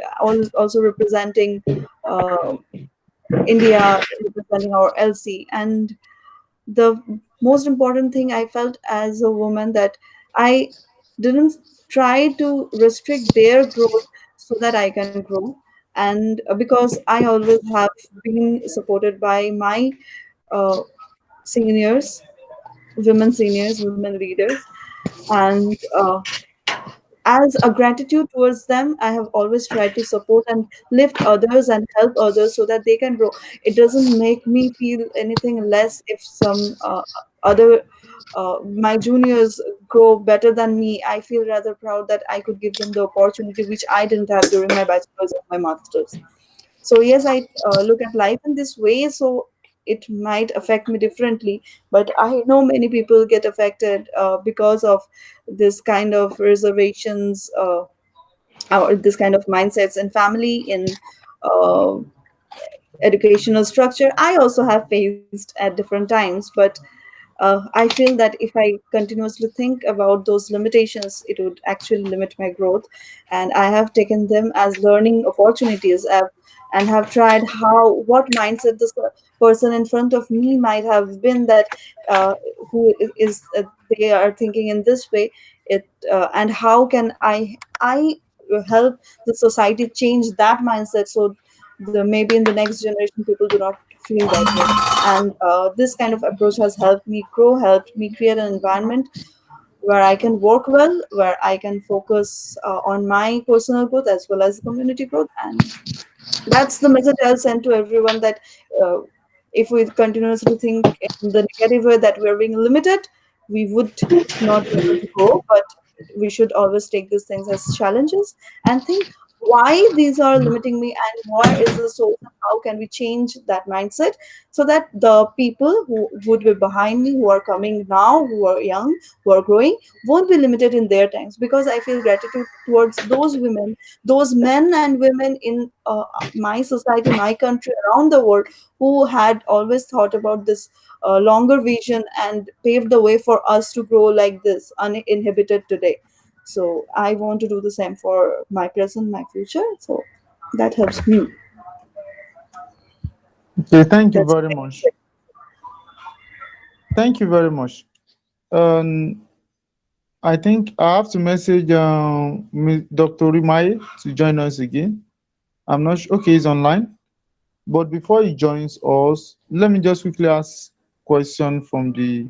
also representing uh, India, representing our LC. And the most important thing I felt as a woman that I didn't try to restrict their growth so that I can grow. And because I always have been supported by my uh, seniors, women seniors, women leaders, and as a gratitude towards them, I have always tried to support and lift others and help others so that they can grow. It doesn't make me feel anything less if some other my juniors grow better than me. I feel rather proud that I could give them the opportunity which I didn't have during my bachelor's and my master's. So yes, I look at life in this way. So it might affect me differently, but I know many people get affected because of this kind of reservations, or this kind of mindsets in family, in uh, educational structure. I also have faced at different times, but I feel that if I continuously think about those limitations, it would actually limit my growth. And I have taken them as learning opportunities, and have tried how what mindset this person in front of me might have been, that who is they are thinking in this way. And how can I help the society change that mindset, so the maybe in the next generation people do not feel that way. And this kind of approach has helped me grow, helped me create an environment where I can work well, where I can focus on my personal growth as well as community growth. And that's the message I'll send to everyone, that uh, if we continuously think in the negative way that we're being limited, we would not be able to grow. But we should always take these things as challenges and think why these are limiting me and where is the source, and how can we change that mindset, so that the people who would be behind me, who are coming now, who are young, who are growing, won't be limited in their times. Because I feel gratitude towards those women, those men and women in my society, my country, around the world, who had always thought about this longer vision and paved the way for us to grow like this, uninhibited today. So I want to do the same for my present, my future. So that helps me. Okay, thank you very much. Thank you very much. Um, I think I have to message Dr. Rimaye to join us again. I'm not sure. Okay, he's online. But before he joins us, let me just quickly ask question from the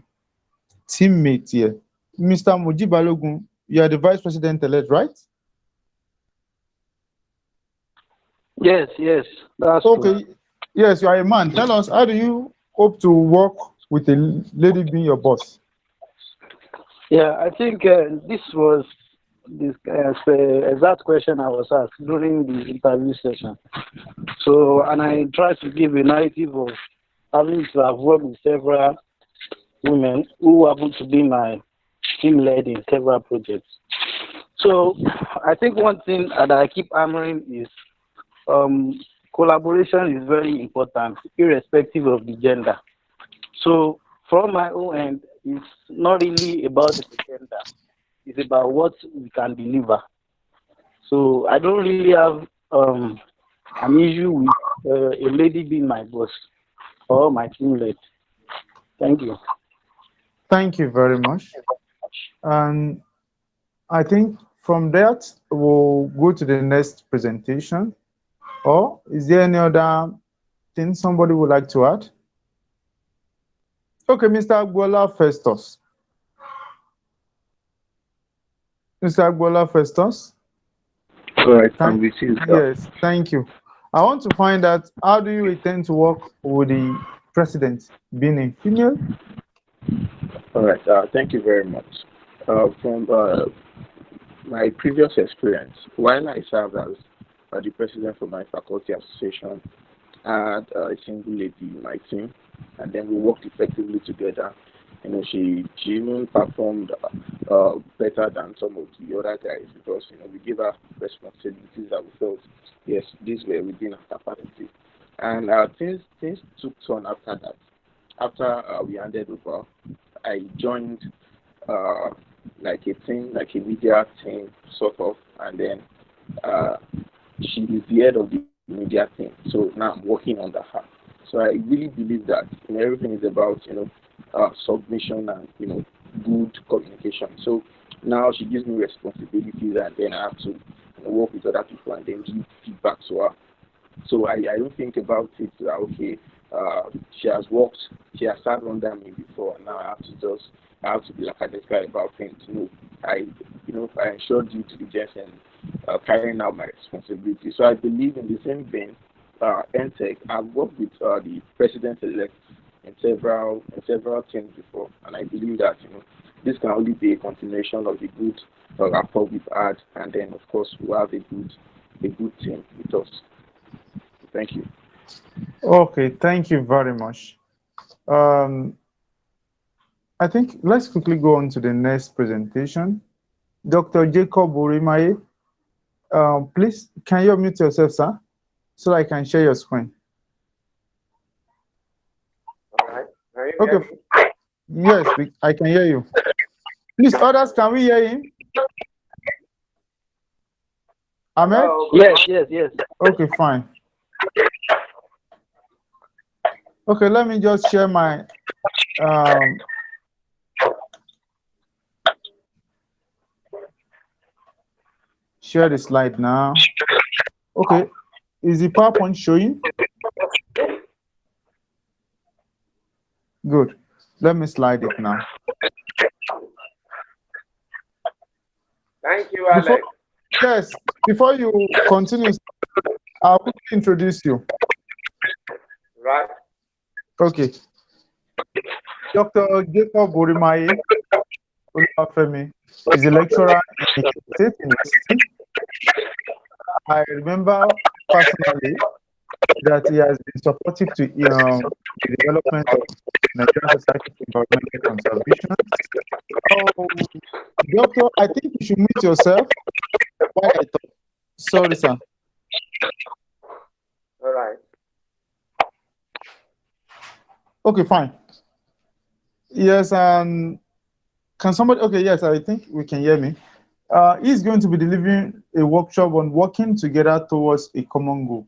teammate here. Mr. Moji Balogun, you are the vice president elect, right? Yes, yes, that's true. Okay. Yes, you are a man. Tell us, how do you hope to work with a lady being your boss? Yeah, I think this was this exact question I was asked during the interview session. So, and I tried to give a narrative of having to have worked with several women who happen to be my team led in several projects. So, I think one thing that I keep hammering is um, collaboration is very important, irrespective of the gender. So, from my own end, it's not really about the gender, it's about what we can deliver. So, I don't really have an issue with a lady being my boss or my team lead. Thank you. Thank you very much. And I think from that, we'll go to the next presentation. Or is there any other thing somebody would like to add? Okay, Mr. Agbola Festus. Mr. Agbola Festus. All right, I'm Thank, with you, sir. yes, thank you. I want to find out, how do you intend to work with the president, being a female? All right, thank you very much. From my previous experience, while I served as the president for my faculty association, I had a single lady in my team, and then we worked effectively together. She even performed better than some of the other guys because we gave her responsibilities that we felt yes these were within her capacity, and things took turn after that. After we handed over, I joined uh, like a team, like a media team, sort of, and then uh, she is the head of the media team. So now I'm working under her. So I really believe that everything is about submission and good communication. So now she gives me responsibilities, and then I have to work with other people and then give feedback to her. So I don't think about it that okay, she has worked, she has sat under me before, and now I have to be like lackadaisical about things. I ensure due diligence and carrying out my responsibility. So I believe in the same vein, NSEC. I've worked with the president elect in several things before, and I believe that this can only be a continuation of the good rapport we've had, and then of course we have a good team with us. Thank you. Okay, thank you very much. Um, I think let's quickly go on to the next presentation. Dr. Jacob Urimaye, please, can you mute yourself, sir, so I can share your screen? All right. Can you hear Okay, me? yes, I can hear you. Please, others, can we hear him? Ahmed? Hello. Yes, yes, yes. Okay, fine. Okay, let me just share my um, share the slide now. Okay, is the PowerPoint showing? Good. Let me slide it now. Thank you, Before, Alex. yes, before you continue, I'll quickly introduce you. Right. Okay, Dr. Jacob Urimaye Olufemi is a lecturer in State University. I remember personally that he has been supportive to the development of Nigerian Society for Environmental Conservation. Oh, Doctor, I think you should mute yourself while I talk. Sorry, sir. All right. Okay, fine. Yes, can somebody, okay, yes, I think we can hear me. He's going to be delivering a workshop on working together towards a common goal.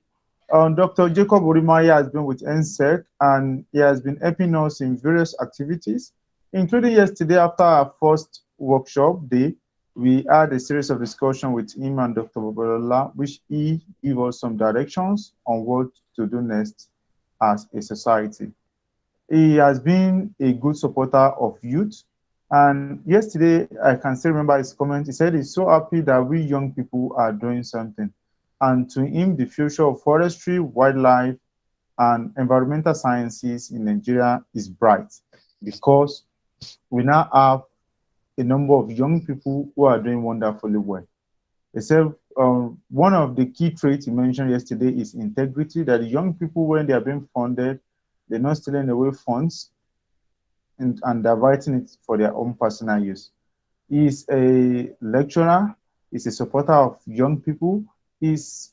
Dr. Jacob Urimaya has been with NSEC and he has been helping us in various activities, including yesterday after our first workshop day. We had a series of discussion with him and Dr. Babalola, which he gave us some directions on what to do next as a society. He has been a good supporter of youth. And yesterday, I can still remember his comment. He said he's so happy that we young people are doing something. And to him, the future of forestry, wildlife, and environmental sciences in Nigeria is bright because we now have a number of young people who are doing wonderfully well. He said one of the key traits he mentioned yesterday is integrity, that the young people, when they are being funded, they're not stealing away funds and diverting it for their own personal use. He's a lecturer, he's a supporter of young people, he's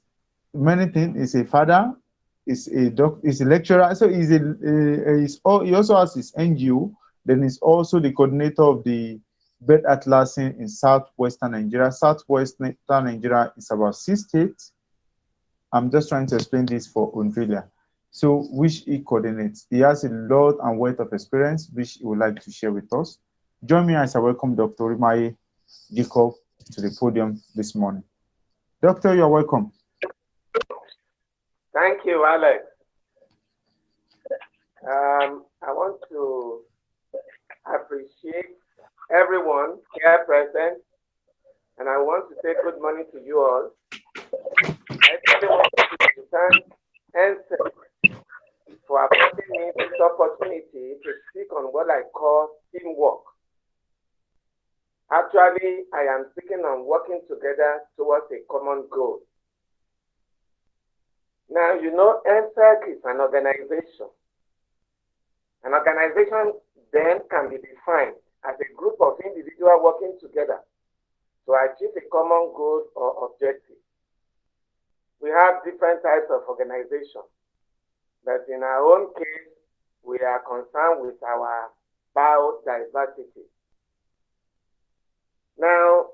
many things, he's a father, he's a lecturer, so he also has his NGO, then he's also the coordinator of the bird atlasing in southwestern Nigeria. Southwestern Nigeria is about 6 states. I'm just trying to explain this for Undrilia. So, which he coordinates. He has a lot and wealth of experience, which he would like to share with us. Join me as I welcome Dr. Rimaye Jacob to the podium this morning. Doctor, you're welcome. Thank you, Alex. I want to appreciate everyone here present, and I want to say good morning to you all. I really want to thank NSEC for affording me this opportunity to speak on what I call teamwork. Actually, I am speaking on working together towards a common goal. Now, you know, NSEC is an organization. An organization then can be defined as a group of individuals working together to achieve a common goal or objective. We have different types of organizations, but in our own case, we are concerned with our biodiversity. Now,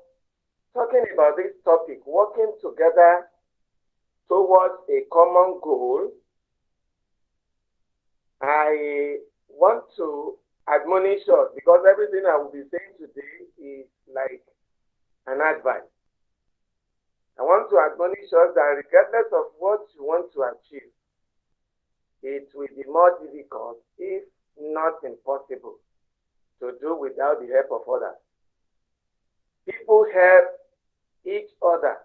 talking about this topic, working together towards a common goal, I want to admonish us, because everything I will be saying today is like an advice. I want to admonish us that regardless of what you want to achieve, it will be more difficult, if not impossible, to do without the help of others. People help each other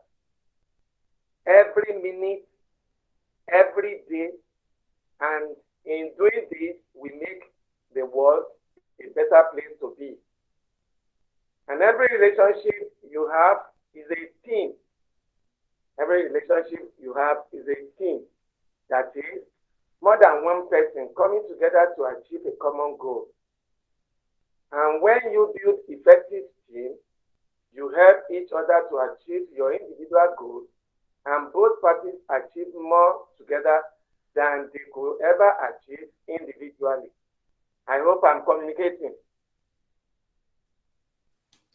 every minute, every day, and in doing this, we make the world a better place to be. And every relationship you have is a team. Every relationship you have is a team. That is, more than one person coming together to achieve a common goal. And when you build effective team, you help each other to achieve your individual goals, and both parties achieve more together than they could ever achieve individually. I hope I'm communicating.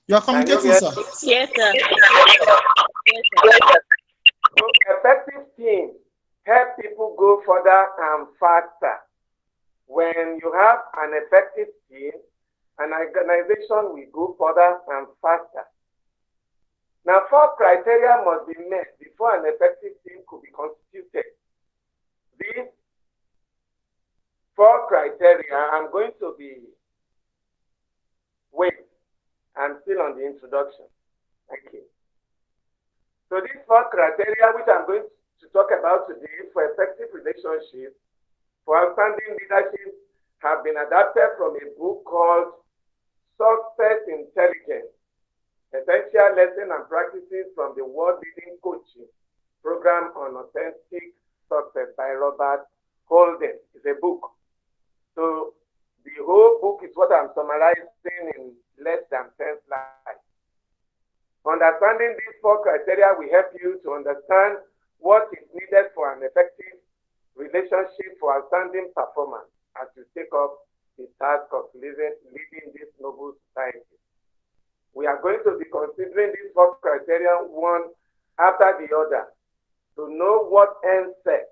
You are communicating, sir. Yes, sir. So effective teams help people go further and faster. When you have an effective team, an organization will go further and faster. Now, 4 criteria must be met before an effective team could be constituted. These 4 criteria, I'm going to be wait. I'm still on the introduction. Thank you. So these 4 criteria, which I'm going to talk about today for effective relationships, for outstanding leadership, have been adapted from a book called Success Intelligence: Essential Lessons and Practices from the World-Leading Coaching Program on Authentic Success by Robert Holden. It's a book. So the whole book is what I'm summarizing in less than 10 slides. Understanding these 4 criteria will help you to understand what is needed for an effective relationship for outstanding performance as you take up the task of leading this noble society. We are going to be considering these 4 criteria one after the other to know what NSEC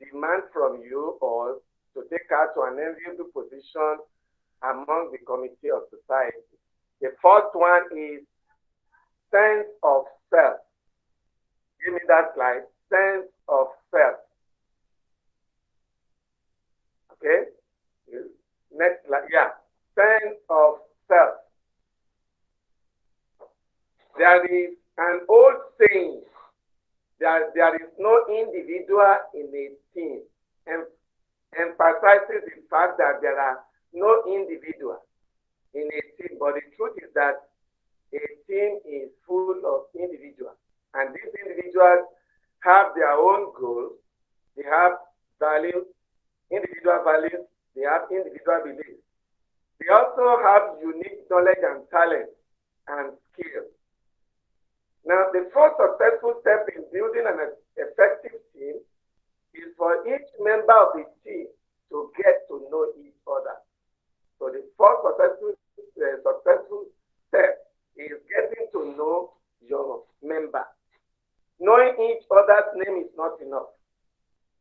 demand from you all to take her to an enviable position among the committee of society. The fourth one is sense of self. Give me that slide. Sense of self. Okay? Next slide. Yeah. Sense of self. There is an old saying that there is no individual in a team, and emphasizes the fact that there are no individuals in a team, but the truth is that a team is full of individuals, and these individuals have their own goals, they have values, individual values, they have individual beliefs. They also have unique knowledge and talent and skills. Now, the first successful step in building an effective team is for each member of the team to get to know each other. So the first successful step is getting to know your member. Knowing each other's name is not enough.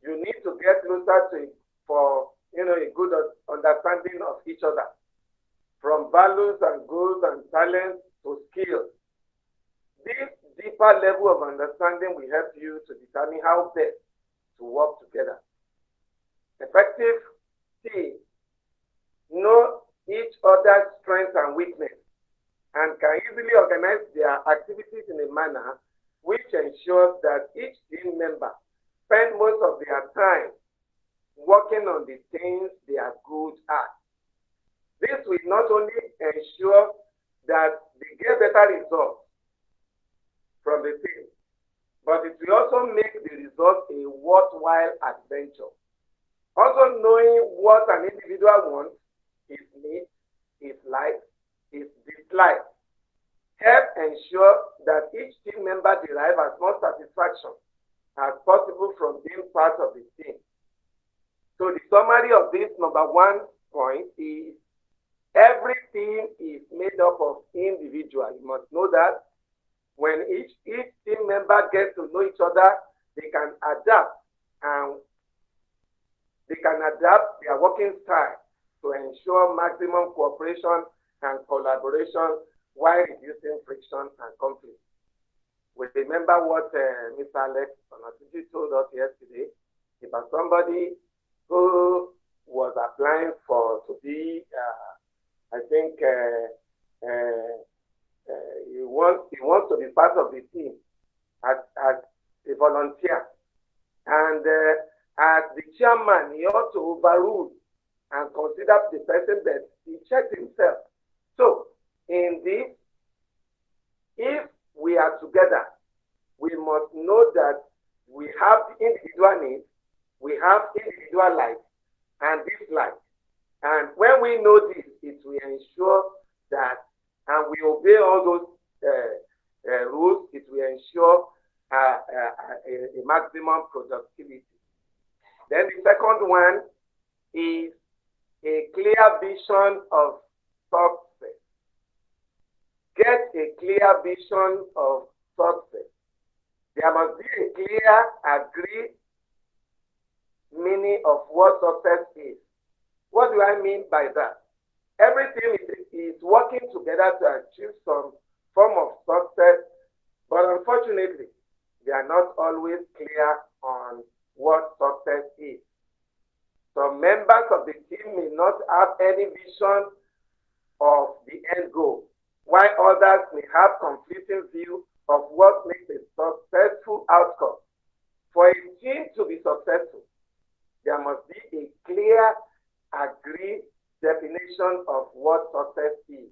You need to get closer to it for a good understanding of each other, from values and goals and talents to skills. This deeper level of understanding will help you to determine how best to work together. Effective teams know each other's strengths and weaknesses and can easily organize their activities in a manner which ensures that each team member spends most of their time working on the things they are good at. This will not only ensure that they get better results from the team, but it will also make the result a worthwhile adventure. Also knowing what an individual wants, his needs, his likes, his dislikes, help ensure that each team member derives as much satisfaction as possible from being part of the team. So the summary of this number one point is every team is made up of individuals. You must know that. When each team member gets to know each other, they can adapt their working style to ensure maximum cooperation and collaboration while reducing friction and conflict. We remember what Mr. Alex Onatiji told us yesterday about somebody who was applying to be, he wants to be part of the team as a volunteer. And as the chairman, he ought to overrule and consider the person that he checked himself. So, in this, if we are together, we must know that we have individual needs, we have individual likes and dislikes. And when we know this, it will ensure that, and we obey all those rules, it will ensure a maximum productivity. Then the second one is a clear vision of success. Get a clear vision of success. There must be a clear, agreed meaning of what success is. What do I mean by that? Everything is working together to achieve some form of success, but unfortunately, they are not always clear on what success is. Some members of the team may not have any vision of the end goal, while others may have conflicting view of what makes a successful outcome. For a team to be successful, there must be a clear, agreed definition of what success is.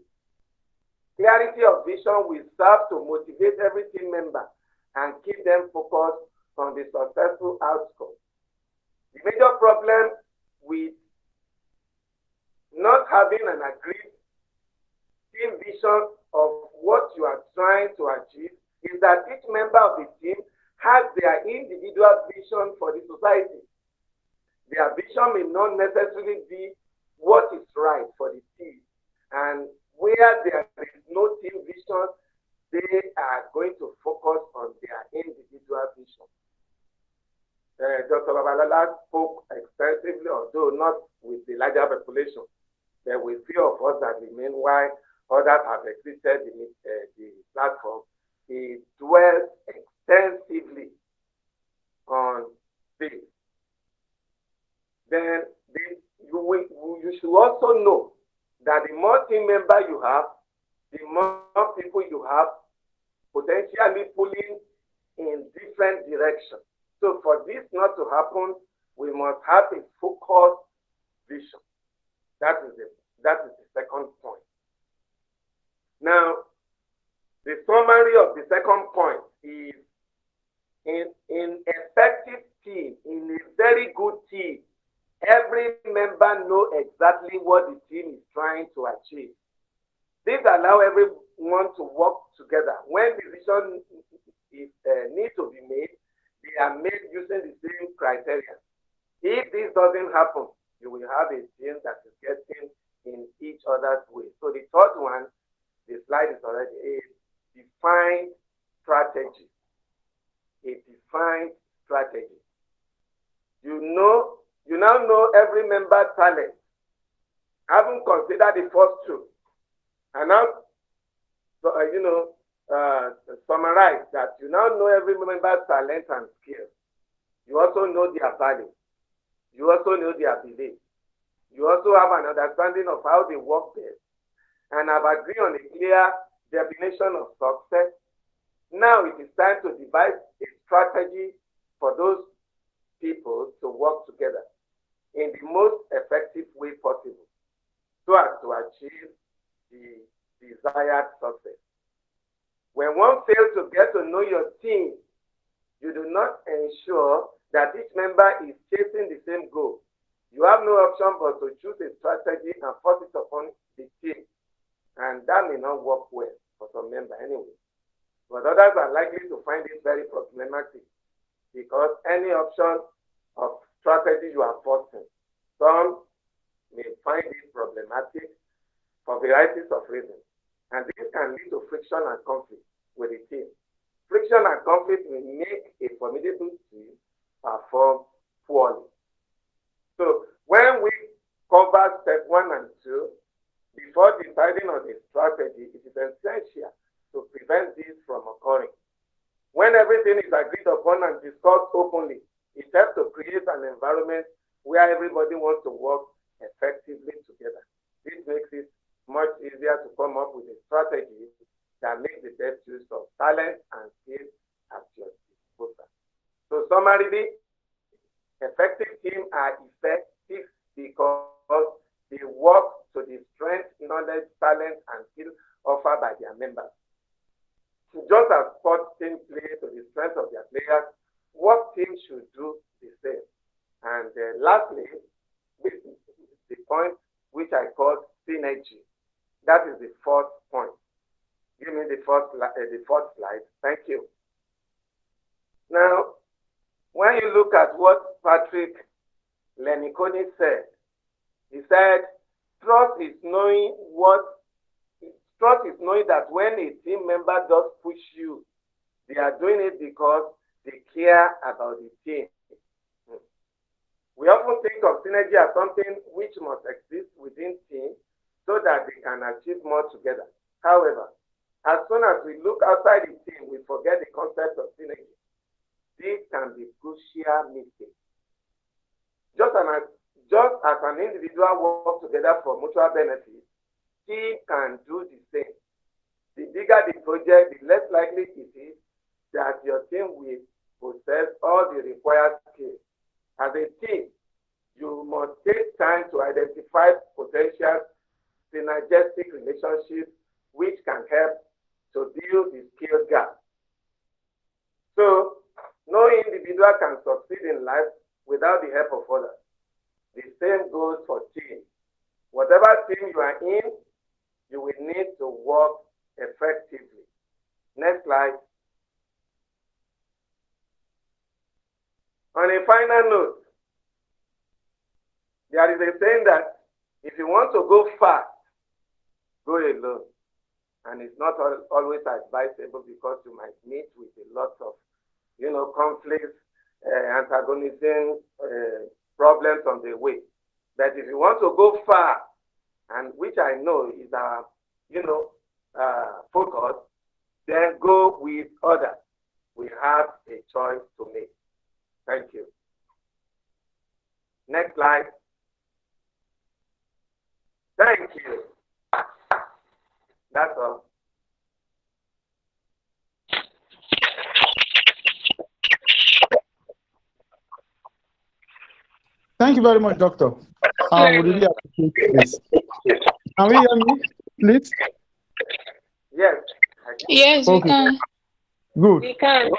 Clarity of vision will serve to motivate every team member and keep them focused on the successful outcome. The major problem with not having an agreed team vision of what you are trying to achieve is that each member of the team has their individual vision for the society. Their vision may not necessarily be what is right for the team. And where there is no team vision, they are going to focus on their individual vision. Dr. Babalala spoke extensively, although not with the larger population. There were few of us that remain while others have exited the platform. He dwelt extensively on this. Then you should also know that the more team member you have, the more people you have potentially pulling in different directions. So for this not to happen, we must have a focused vision. That is the second point. Now, the summary of the second point is in effective team, in a very good team, every member know exactly what the team is trying to achieve. This allows everyone to work together. When decisions need to be made, they are made using the same criteria. If this doesn't happen, you will have a team that is getting in each other's way. So the third one, the slide is already a defined strategy. A defined strategy. You now know every member's talent. Having considered the first two, and now summarize that you now know every member's talent and skills. You also know their values. You also know their beliefs. You also have an understanding of how they work best and have agreed on a clear definition of success. Now it is time to devise a strategy for those people to work together in the most effective way possible so as to achieve the desired success. When one fails to get to know your team, you do not ensure that each member is chasing the same goal. You have no option but to choose a strategy and force it upon the team. And that may not work well for some members anyway. But others are likely to find it very problematic because any option of strategy you are forcing, some may find it problematic for varieties of reasons. And this can lead to friction and conflict with the team. Friction and conflict will make a formidable team perform poorly. So when we cover step 1 and 2, before deciding on a strategy, it is essential to prevent this from occurring. When everything is agreed upon and discussed openly, it helps to create an environment where everybody wants to work effectively together. This makes it much easier to come up with a strategy that makes the best use of talent and skills at your disposal. So summarily, effective teams are effective because they work to the strength, knowledge, talent, and skills offered by their members. Just as sports teams play to the strength of their players, work teams should do the same. And lastly, this is the point which I call synergy. That is the fourth point. Give me the fourth slide. Thank you. Now, when you look at what Patrick Leniconi said, he said, trust is knowing that when a team member does push you, they are doing it because they care about the team. We often think of synergy as something which must exist within teams so that they can achieve more together. However, as soon as we look outside the team, we forget the concept of synergy. This can be crucial mistake. Just as an individual works together for mutual benefit, team can do the same. The bigger the project, the less likely it is that your team will possess all the required skills. As a team, you must take time to identify potential synergistic relationships which can help to build the skill gap. So, no individual can succeed in life without the help of others. The same goes for teams. Whatever team you are in, you will need to work effectively. Next slide. On a final note, there is a saying that if you want to go fast, go alone. And it's not always advisable because you might meet with a lot of, conflicts antagonizing problems on the way. But if you want to go far, and which I know is our, focus, then go with others. We have a choice to make. Thank you. Next slide. Thank you. That's all. Thank you very much, Doctor. We really appreciate this. Can we hear me, please? Yes. Yes, we Okay, can. good. We can.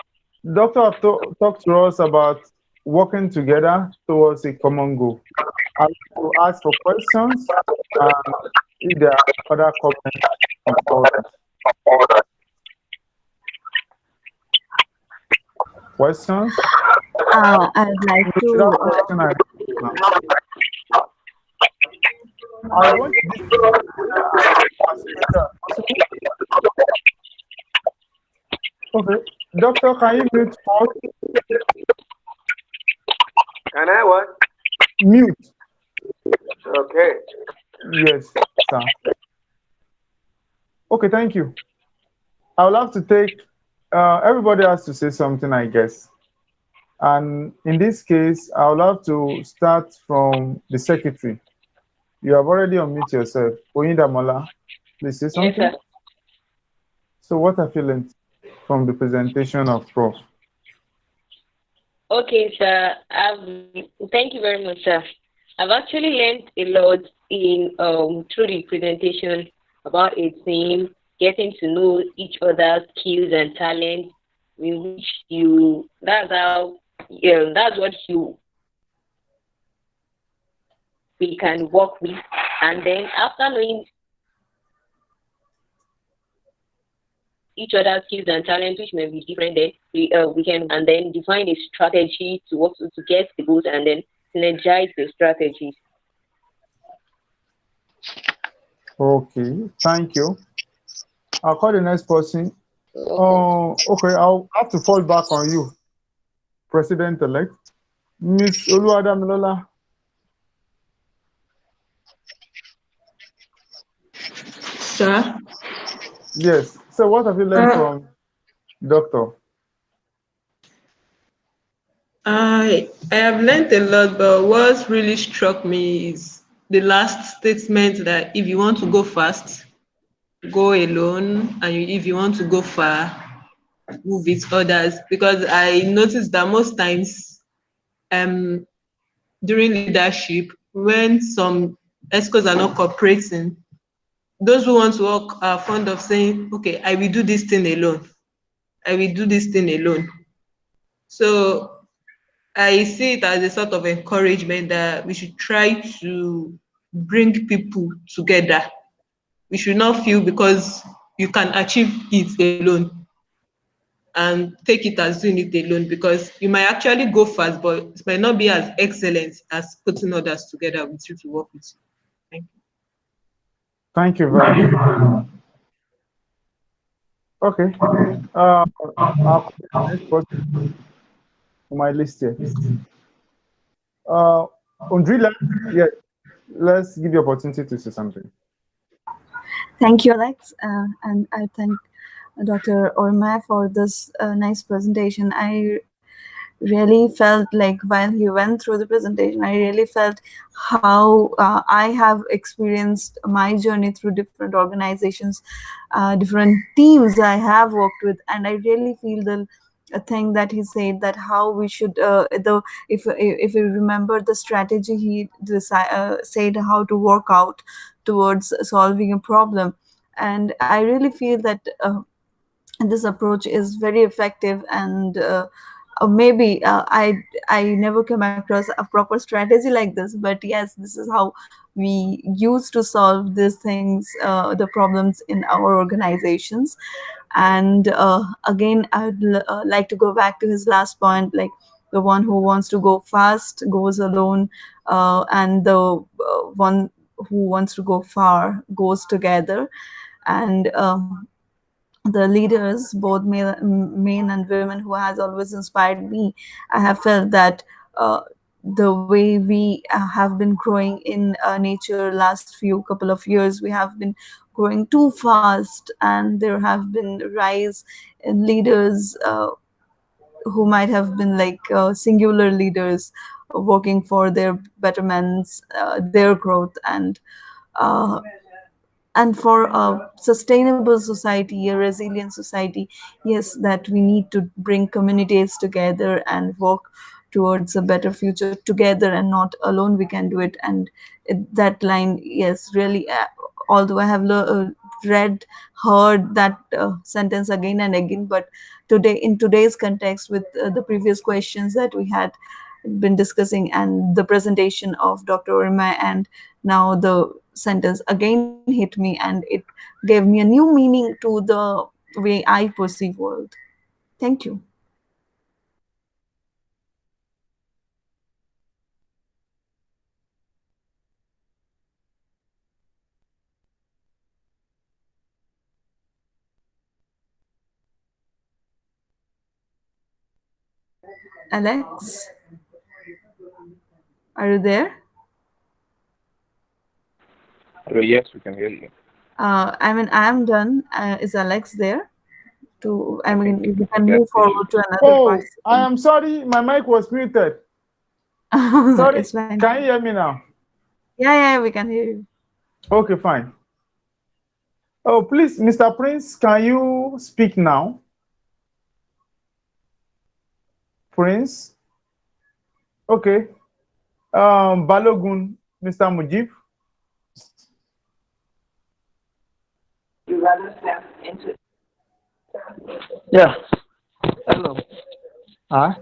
Doctor have talked to us about working together towards a common goal. I will ask for questions and if there are other comments from others. Questions? I'd like Without to. question, I want this as better as possible. Okay, Doctor, can you mute first? Can I what? Mute. Okay. Yes, sir. Okay, thank you. I will have to take, everybody has to say something, I guess. And in this case, I will have to start from the secretary. You have already unmuted yourself. Oyindamola, please say something. Yes, sir. So what have you learned from the presentation of Prof? Okay, sir. Thank you very much, sir. I've actually learned a lot in through the presentation about a team, getting to know each other's skills and talents, in which that's what we can work with, and then after knowing each other's skills and talents, which may be different, then we can and then define a strategy to work to get the goals and then synergize the strategies. Okay, thank you. I'll call the next person. Okay, I'll have to fall back on you, President-elect. Miss Oluwadamilola. Sir? Yes. So what have you learned from Doctor? I have learned a lot, but what really struck me is the last statement that if you want to go fast, go alone, and if you want to go far, move with others. Because I noticed that most times, during leadership, when some ESCOs are not cooperating, those who want to work are fond of saying, "Okay, I will do this thing alone. I will do this thing alone." So I see it as a sort of encouragement that we should try to bring people together. We should not feel because you can achieve it alone and take it as doing it alone, because you might actually go fast, but it might not be as excellent as putting others together with you to work with you. Thank you. Thank you very much. Okay. I'll call the next person on my list here. Undrila, yes, let's give you opportunity to say something. Thank you, Alex, and I thank Dr. Orma for this nice presentation. I really felt like while he went through the presentation, I really felt how I have experienced my journey through different organizations, different teams I have worked with, and I really feel the thing that he said, that how we should if you remember the strategy he said how to work out towards solving a problem, and I really feel that this approach is very effective, and maybe I never came across a proper strategy like this, but yes, this is how we used to solve these things, the problems in our organizations. And again, I would like to go back to his last point, like the one who wants to go fast goes alone, and the one who wants to go far goes together. And the leaders, both men and women, who has always inspired me. I have felt that the way we have been growing in nature last few couple of years, we have been growing too fast, and there have been rise in leaders who might have been like singular leaders working for their betterments, their growth, uh, and for a sustainable society, a resilient society. Yes, that we need to bring communities together and work towards a better future together, and not alone we can do it. And that line, yes, really, although I have read, heard that sentence again and again, but today, in today's context, with the previous questions that we had been discussing, and the presentation of Dr. Orima, and now the sentence again hit me, and it gave me a new meaning to the way I perceive world. Thank you. Alex, are you there? Hello, yes, we can hear you. I mean, I am done. Is Alex there? To, I I mean, think we I can guess move we should. forward to another Oh, I participant. am sorry, my mic was muted. Sorry, It's fine. can you hear me now? Yeah, yeah, we can hear you. Okay, fine. Oh, please, Mr. Prince, can you speak now? Prince? Okay. Balogun, Mr. Mujib. Yeah. Hello. Huh?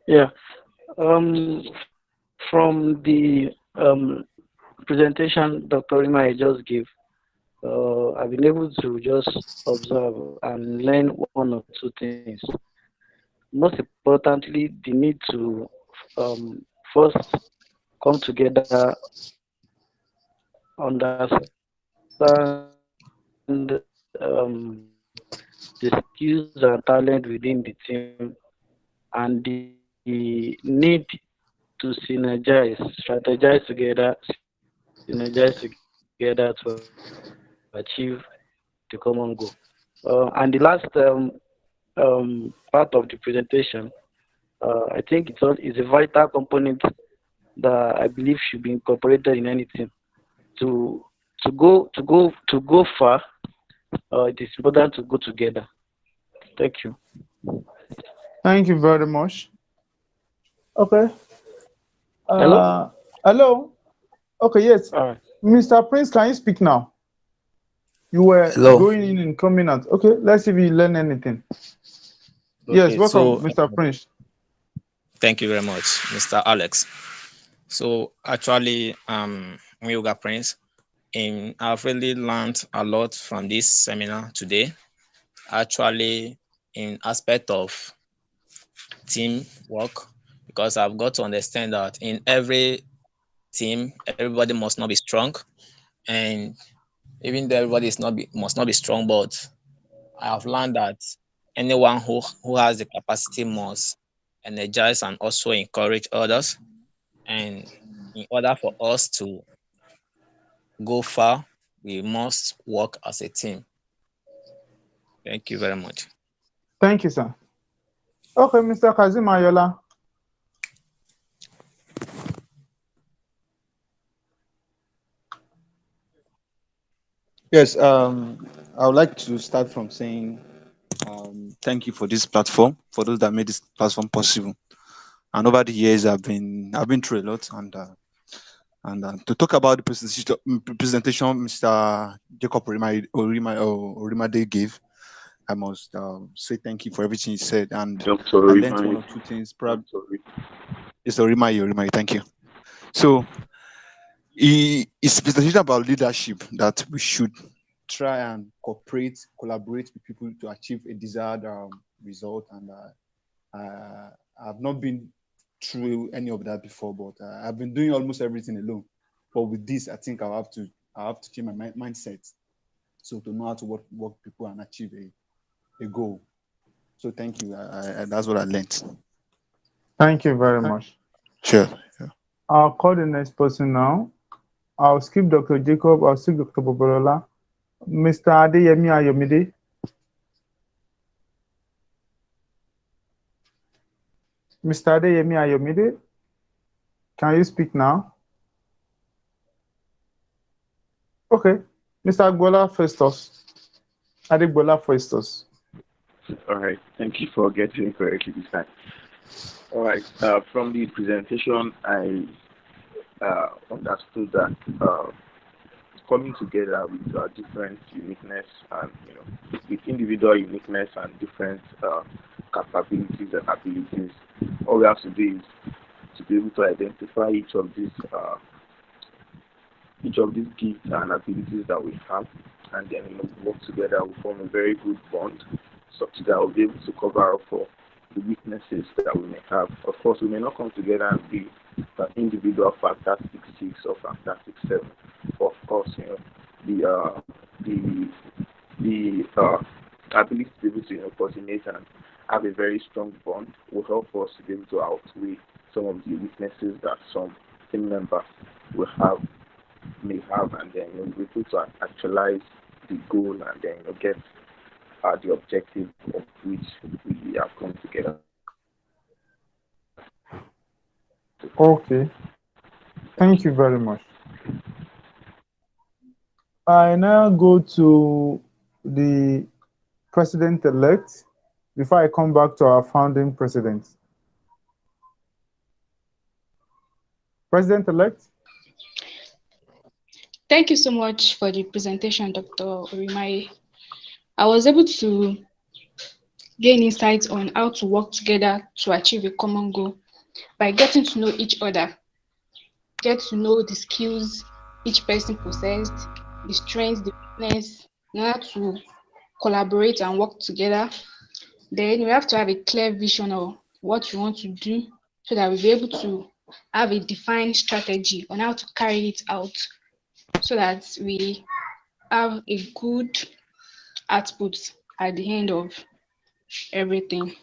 Yeah. From the presentation Dr. Rima just gave, I've been able to just observe and learn one or two things. Most importantly, the need to first come together, understand the skills and talent within the team, and the need to synergize, strategize together to achieve the common goal. And the last part of the presentation, I think it's a vital component that I believe should be incorporated in anything. To to go far, it is important to go together. Thank you. Thank you very much. Okay. Hello. Uh, Hello. Okay, yes. All right. Mr. Prince, can you speak now? You were Hello. going in and coming out. Okay, let's see if you learn anything. Yes, Okay, welcome, so Mr. Prince. thank you very much, Mr. Alex. So actually, Yoga Prince, I've really learned a lot from this seminar today. Actually, in aspect of team work, because I've got to understand that in every team, everybody must not be strong, and even though everybody must not be strong, but I have learned that anyone who has the capacity must energize and also encourage others. And in order for us to go far, we must work as a team. Thank you very much. Thank you, sir. Okay, Mr. Kazim Ayola. Yes, I would like to start from saying thank you for this platform, for those that made this platform possible. And over the years, I've been through a lot, and to talk about the presentation Mr. Jacob Orimade gave, I must say thank you for everything he said, and Dr. I learned one Remind. or two things. Probably, it's Orimade. Thank you. So it's presentation about leadership, that we should try and collaborate with people to achieve a desired result. And I've not been through any of that before, but I've been doing almost everything alone. But with this, I think I have to change my mindset So to know how to work people and achieve a goal. So thank you. That's what I learned. Thank you very much. Sure. Yeah. I'll call the next person now. I'll skip Dr. Jacob. I'll skip Dr. Bobolola. Mr. Adeyemi Ayomide. Mr. Adeyemi Ayomide, can you speak now? Okay. Mr. Agbola Festus. Adegbola Festus. All right. Thank you for getting correctly this time. All right. From the presentation, I understood that coming together with different uniqueness and with individual uniqueness and different capabilities and abilities, all we have to do is to be able to identify each of these gifts and abilities that we have, and then work together. We form a very good bond, such that we'll be able to cover up for the weaknesses that we may have. Of course, we may not come together and be an individual fantastic 6 or fantastic 7. Of course, the ability to be able to coordinate and have a very strong bond will help us to be able to outweigh some of the weaknesses that some team members may have, and then be able to actualize the goal and then get the objective of which we have come together. Okay. Thank you very much. I now go to the president-elect before I come back to our founding president. President-elect. Thank you so much for the presentation, Dr. Orimaye. I was able to gain insights on how to work together to achieve a common goal by getting to know each other, get to know the skills each person possessed, the strengths, the weakness, in order to collaborate and work together. Then we have to have a clear vision of what we want to do so that we'll be able to have a defined strategy on how to carry it out so that we have a good output at the end of everything.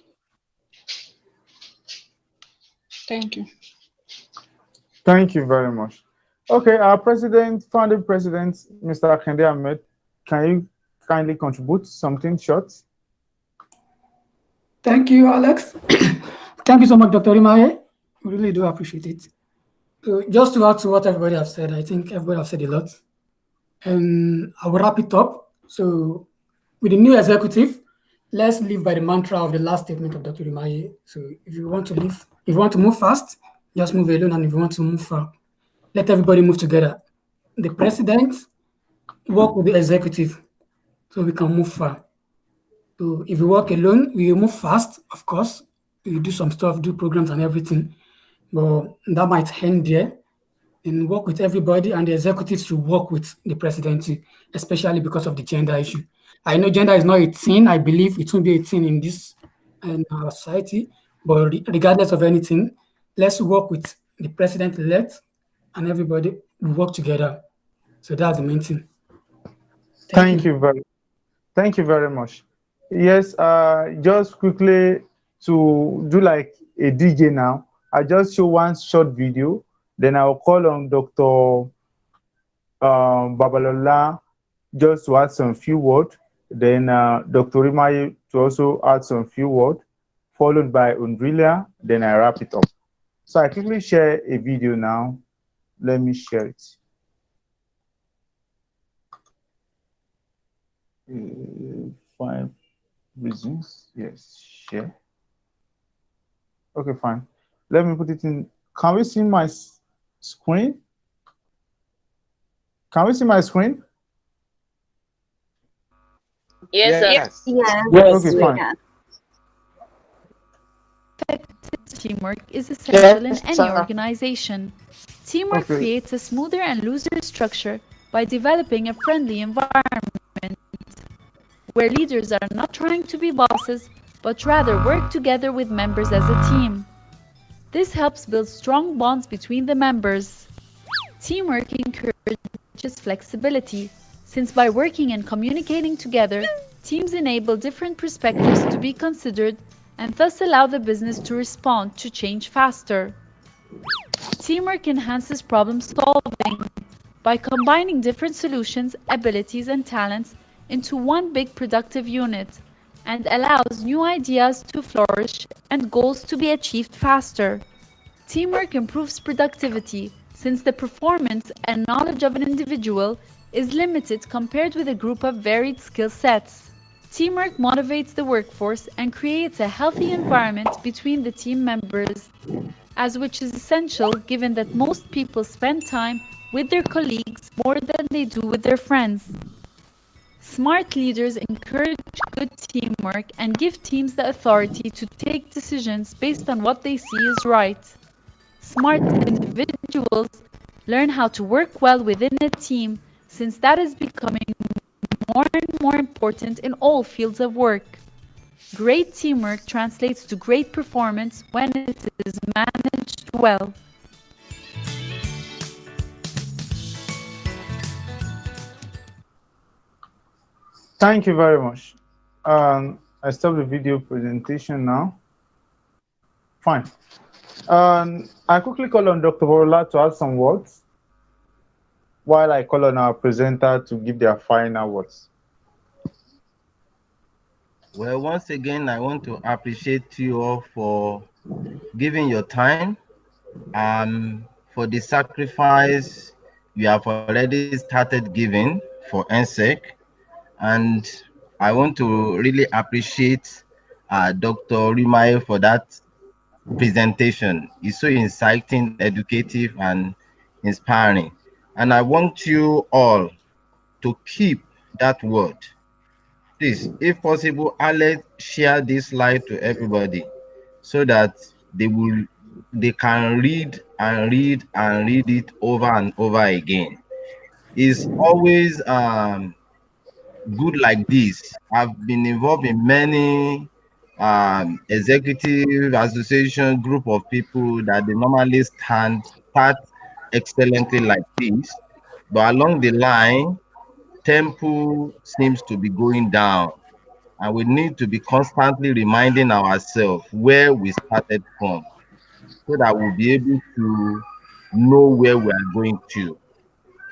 Thank you. Thank you very much. Okay, our founding president, Mr. Akande Ahmed, can you kindly contribute something short? Thank you, Alex. Thank you so much, Dr. Rimaye. We really do appreciate it. So just to add to what everybody has said, I think everybody has said a lot. And I will wrap it up. So with the new executive, let's live by the mantra of the last statement of Dr. Rimaye. So if you want to move fast, just move alone. And if you want to move far, let everybody move together. The president work with the executive so we can move far. So if you work alone, we move fast, of course. You do some stuff, do programs and everything, but that might end there. And work with everybody, and the executives should work with the presidency, especially because of the gender issue. I know gender is not a thing. I believe it won't be a thing in this in our society, but regardless of anything, let's work with the president-elect, and everybody will work together. So that's the main thing. Thank you very much. Yes, just quickly to do like a DJ now, I just show one short video, then I'll call on Dr. Babalola just to add some few words, then Dr. Rimaye to also add some few words, followed by Undrilia, then I wrap it up. So I quickly share a video now. Let me share it. 5 reasons. Yes, share. Okay, fine. Let me put it in. Can we see my screen? Can we see my screen? Yes, sir. Yes. Okay, fine. Teamwork is essential in any organization. Teamwork creates a smoother and looser structure by developing a friendly environment where leaders are not trying to be bosses, but rather work together with members as a team. This helps build strong bonds between the members. Teamwork encourages flexibility, since by working and communicating together, teams enable different perspectives to be considered and thus allow the business to respond to change faster. Teamwork enhances problem solving by combining different solutions, abilities, and talents into one big productive unit, and allows new ideas to flourish and goals to be achieved faster. Teamwork improves productivity since the performance and knowledge of an individual is limited compared with a group of varied skill sets. Teamwork motivates the workforce and creates a healthy environment between the team members, as which is essential given that most people spend time with their colleagues more than they do with their friends. Smart leaders encourage good teamwork and give teams the authority to take decisions based on what they see is right. Smart individuals learn how to work well within a team, since that is becoming more and more important in all fields of work. Great teamwork translates to great performance when it is managed well. Thank you very much. I stop the video presentation now. Fine. I quickly call on Dr. Borola to add some words while I call on our presenter to give their final words. Well, once again, I want to appreciate you all for giving your time, for the sacrifice you have already started giving for NSEC. And I want to really appreciate Dr. Rimaye for that presentation. It's so inciting, educative, and inspiring. And I want you all to keep that word. Please, if possible, Alex, share this live to everybody so that they can read and read and read it over and over again. It's always good like this. I've been involved in many executive association group of people that they normally start excellently like this, but along the line, tempo seems to be going down, and we need to be constantly reminding ourselves where we started from so that we'll be able to know where we are going to.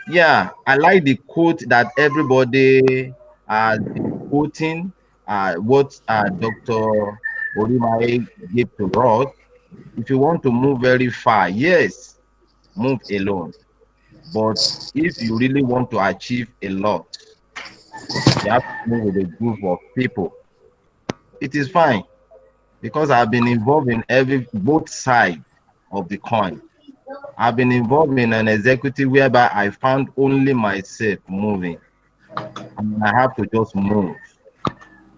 Yeah, I like the quote that everybody has been quoting, what Dr. Orimae gave to us. If you want to move very far, yes, move alone. But if you really want to achieve a lot, you have to move with a group of people. It is fine because I've been involved in both sides of the coin. I've been involved in an executive whereby I found only myself moving, and I have to just move.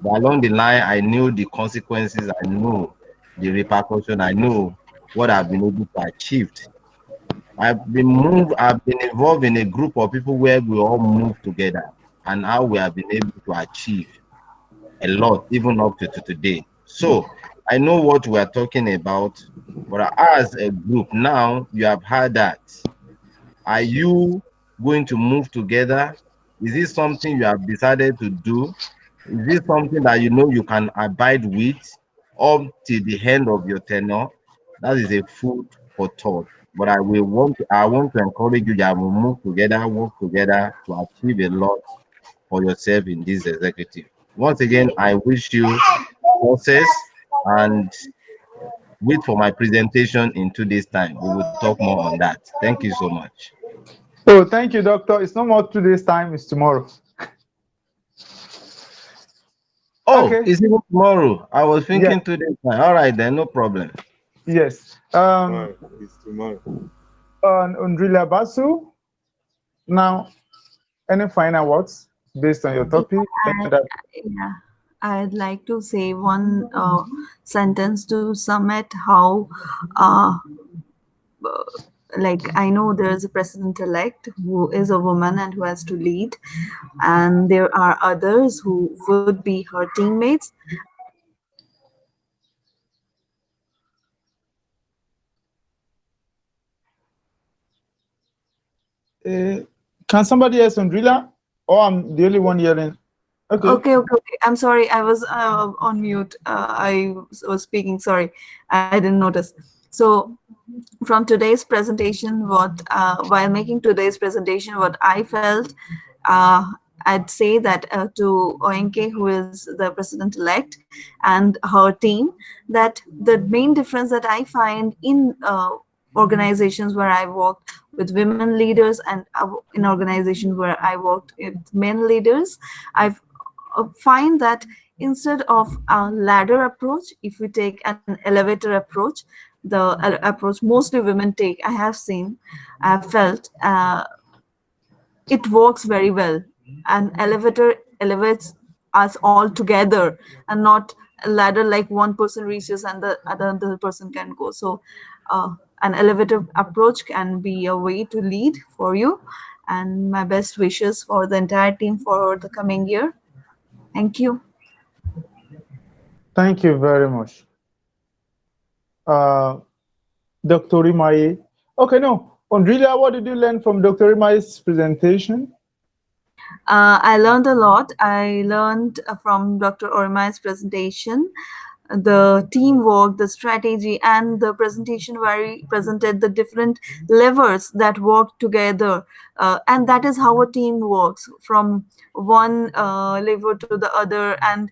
But along the line, I knew the consequences, I knew the repercussion, I knew what I've been able to achieve. I've been involved in a group of people where we all move together and how we have been able to achieve a lot, even up to today. So I know what we are talking about, but as a group now, you have heard that. Are you going to move together? Is this something you have decided to do? Is this something that you know you can abide with up to the end of your tenure? That is a food for thought. But I want to encourage you that we move together, work together to achieve a lot for yourself in this executive. Once again, I wish you success and wait for my presentation in 2 days' time. We will talk more on that. Thank you so much. Oh, thank you, doctor. It's no more 2 days' time, it's tomorrow. Oh, okay. it's even tomorrow. I was thinking 2 days' time. All right, then, no problem. Yes. It's tomorrow. Undrila Basu, now, any final words based on your topic? Yeah, I'd like to say one sentence to sum it how like I know there's a president elect who is a woman and who has to lead, and there are others who would be her teammates. Can somebody else, Undrila? Oh, I'm the only one yelling. Okay. Okay. I'm sorry. I was on mute. I was speaking. Sorry, I didn't notice. So, from today's presentation, while making today's presentation, what I felt, I'd say that to ONK, who is the president-elect, and her team, that the main difference that I find in organizations where I worked with women leaders and in organizations where I worked with men leaders, I've find that instead of a ladder approach, if we take an elevator approach, the approach mostly women take, I have seen, I have felt, it works very well. An elevator elevates us all together, and not a ladder like one person reaches and the other person can go. So an elevator approach can be a way to lead for you. And my best wishes for the entire team for the coming year. Thank you. Thank you very much. Uh, Dr. Rimaye. Okay, no. Andrea, what did you learn from Dr. Rimaye's presentation? I learned a lot. I learned from Dr. Ormai's presentation, the teamwork, the strategy, and the presentation where he presented the different levers that work together. And that is how a team works, from one lever to the other. And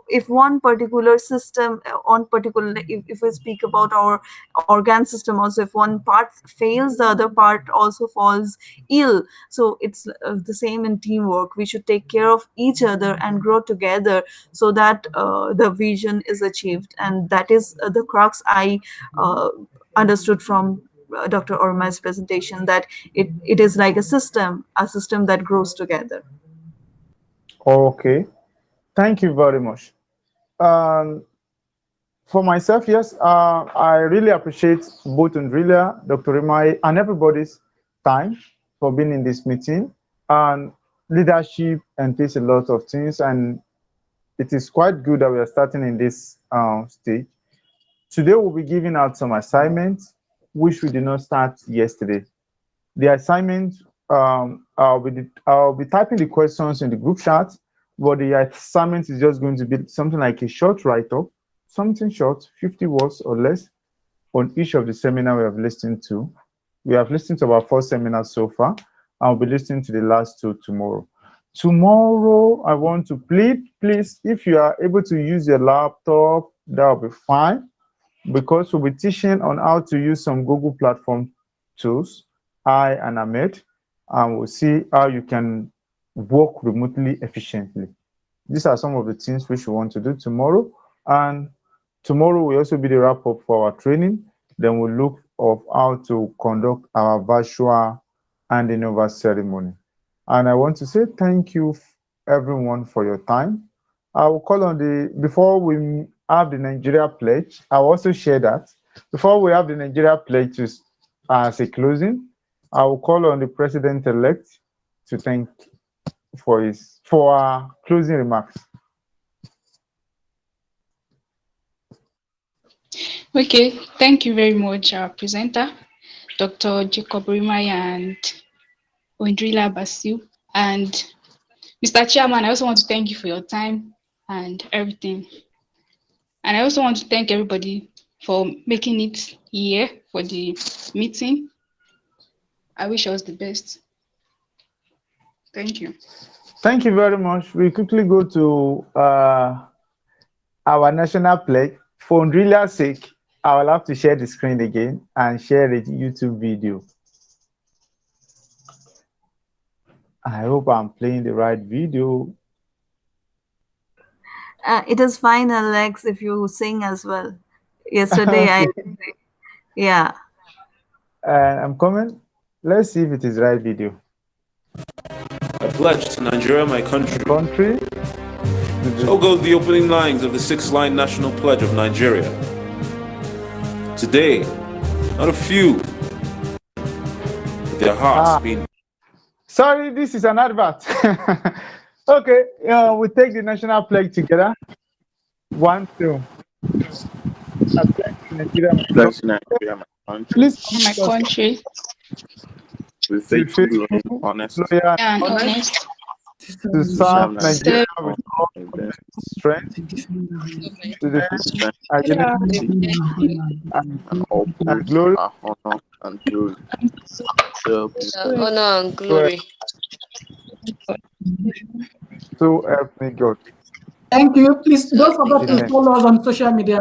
if one particular system, if we speak about our organ system also, if one part fails, the other part also falls ill. So it's the same in teamwork. We should take care of each other and grow together so that the vision is achieved. And that is the crux I understood from Dr. Ormai's presentation, that it is like a system that grows together. Okay. Thank you very much. Um, for myself, yes, I really appreciate both Andrea, Dr. Rimaye, and everybody's time for being in this meeting. And leadership entails a lot of things, and it is quite good that we are starting in this stage. Today, we'll be giving out some assignments, which we did not start yesterday. The assignment, I'll be typing the questions in the group chat, but the assignment is just going to be something like a short write-up, something short, 50 words or less, on each of the seminar we have listened to. We have listened to about 4 seminars so far. I'll be listening to the last 2 tomorrow. Tomorrow, I want to plead, please, if you are able to use your laptop, that'll be fine, because we'll be teaching on how to use some Google platform tools, I and Ahmed, and we'll see how you can work remotely efficiently. These are some of the things which we want to do tomorrow. And tomorrow will also be the wrap up for our training. Then we'll look of how to conduct our virtual handing over ceremony. And I want to say thank you everyone for your time. I will call on before we have the Nigeria pledge, I'll also share that. Before we have the Nigeria pledge as a closing, I will call on the president-elect to thank for our closing remarks. Okay, thank you very much, our presenter, Dr. Jacob Rimaye and Ondrila Basu. And Mr. Chairman, I also want to thank you for your time and everything. And I also want to thank everybody for making it here for the meeting. I wish us the best. Thank you. Thank you very much. We quickly go to our national pledge. For Ondrila's sake, I will have to share the screen again and share the YouTube video. I hope I'm playing the right video. It is fine, Alex, if you sing as well. Yesterday, yeah. I'm coming. Let's see if it is right video. I pledge to Nigeria, my country. So goes the opening lines of the 6-line national pledge of Nigeria. Today, not a few, with their hearts being. Sorry, this is an advert. Okay, we take the national pledge together. 1, 2. I pledge to Nigeria, my country. Please, my country. With faithful, honest, and honest, to serve Nigeria with all strength, to defend identity and glory. Honor and glory. So, Honor and glory. So help me God. Thank you. Please don't forget to Amen. follow us on social media.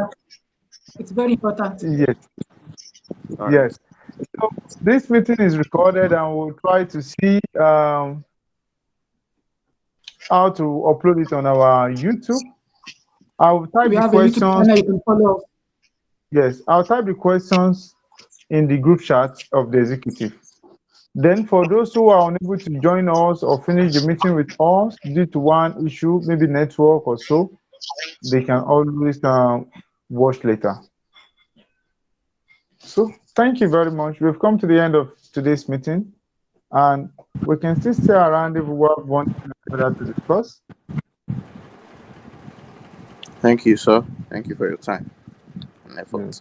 It's very important. Yes. Yes. So this meeting is recorded, and we'll try to see how to upload it on our YouTube. I'll type We the have a YouTube questions. channel you can follow us. Yes, I'll type the questions in the group chat of the executive. Then for those who are unable to join us or finish the meeting with us due to one issue, maybe network or so, they can always watch later. So thank you very much. We've come to the end of today's meeting, and we can still stay around if we have one further to discuss. thank you, sir. Thank you for your time and effort.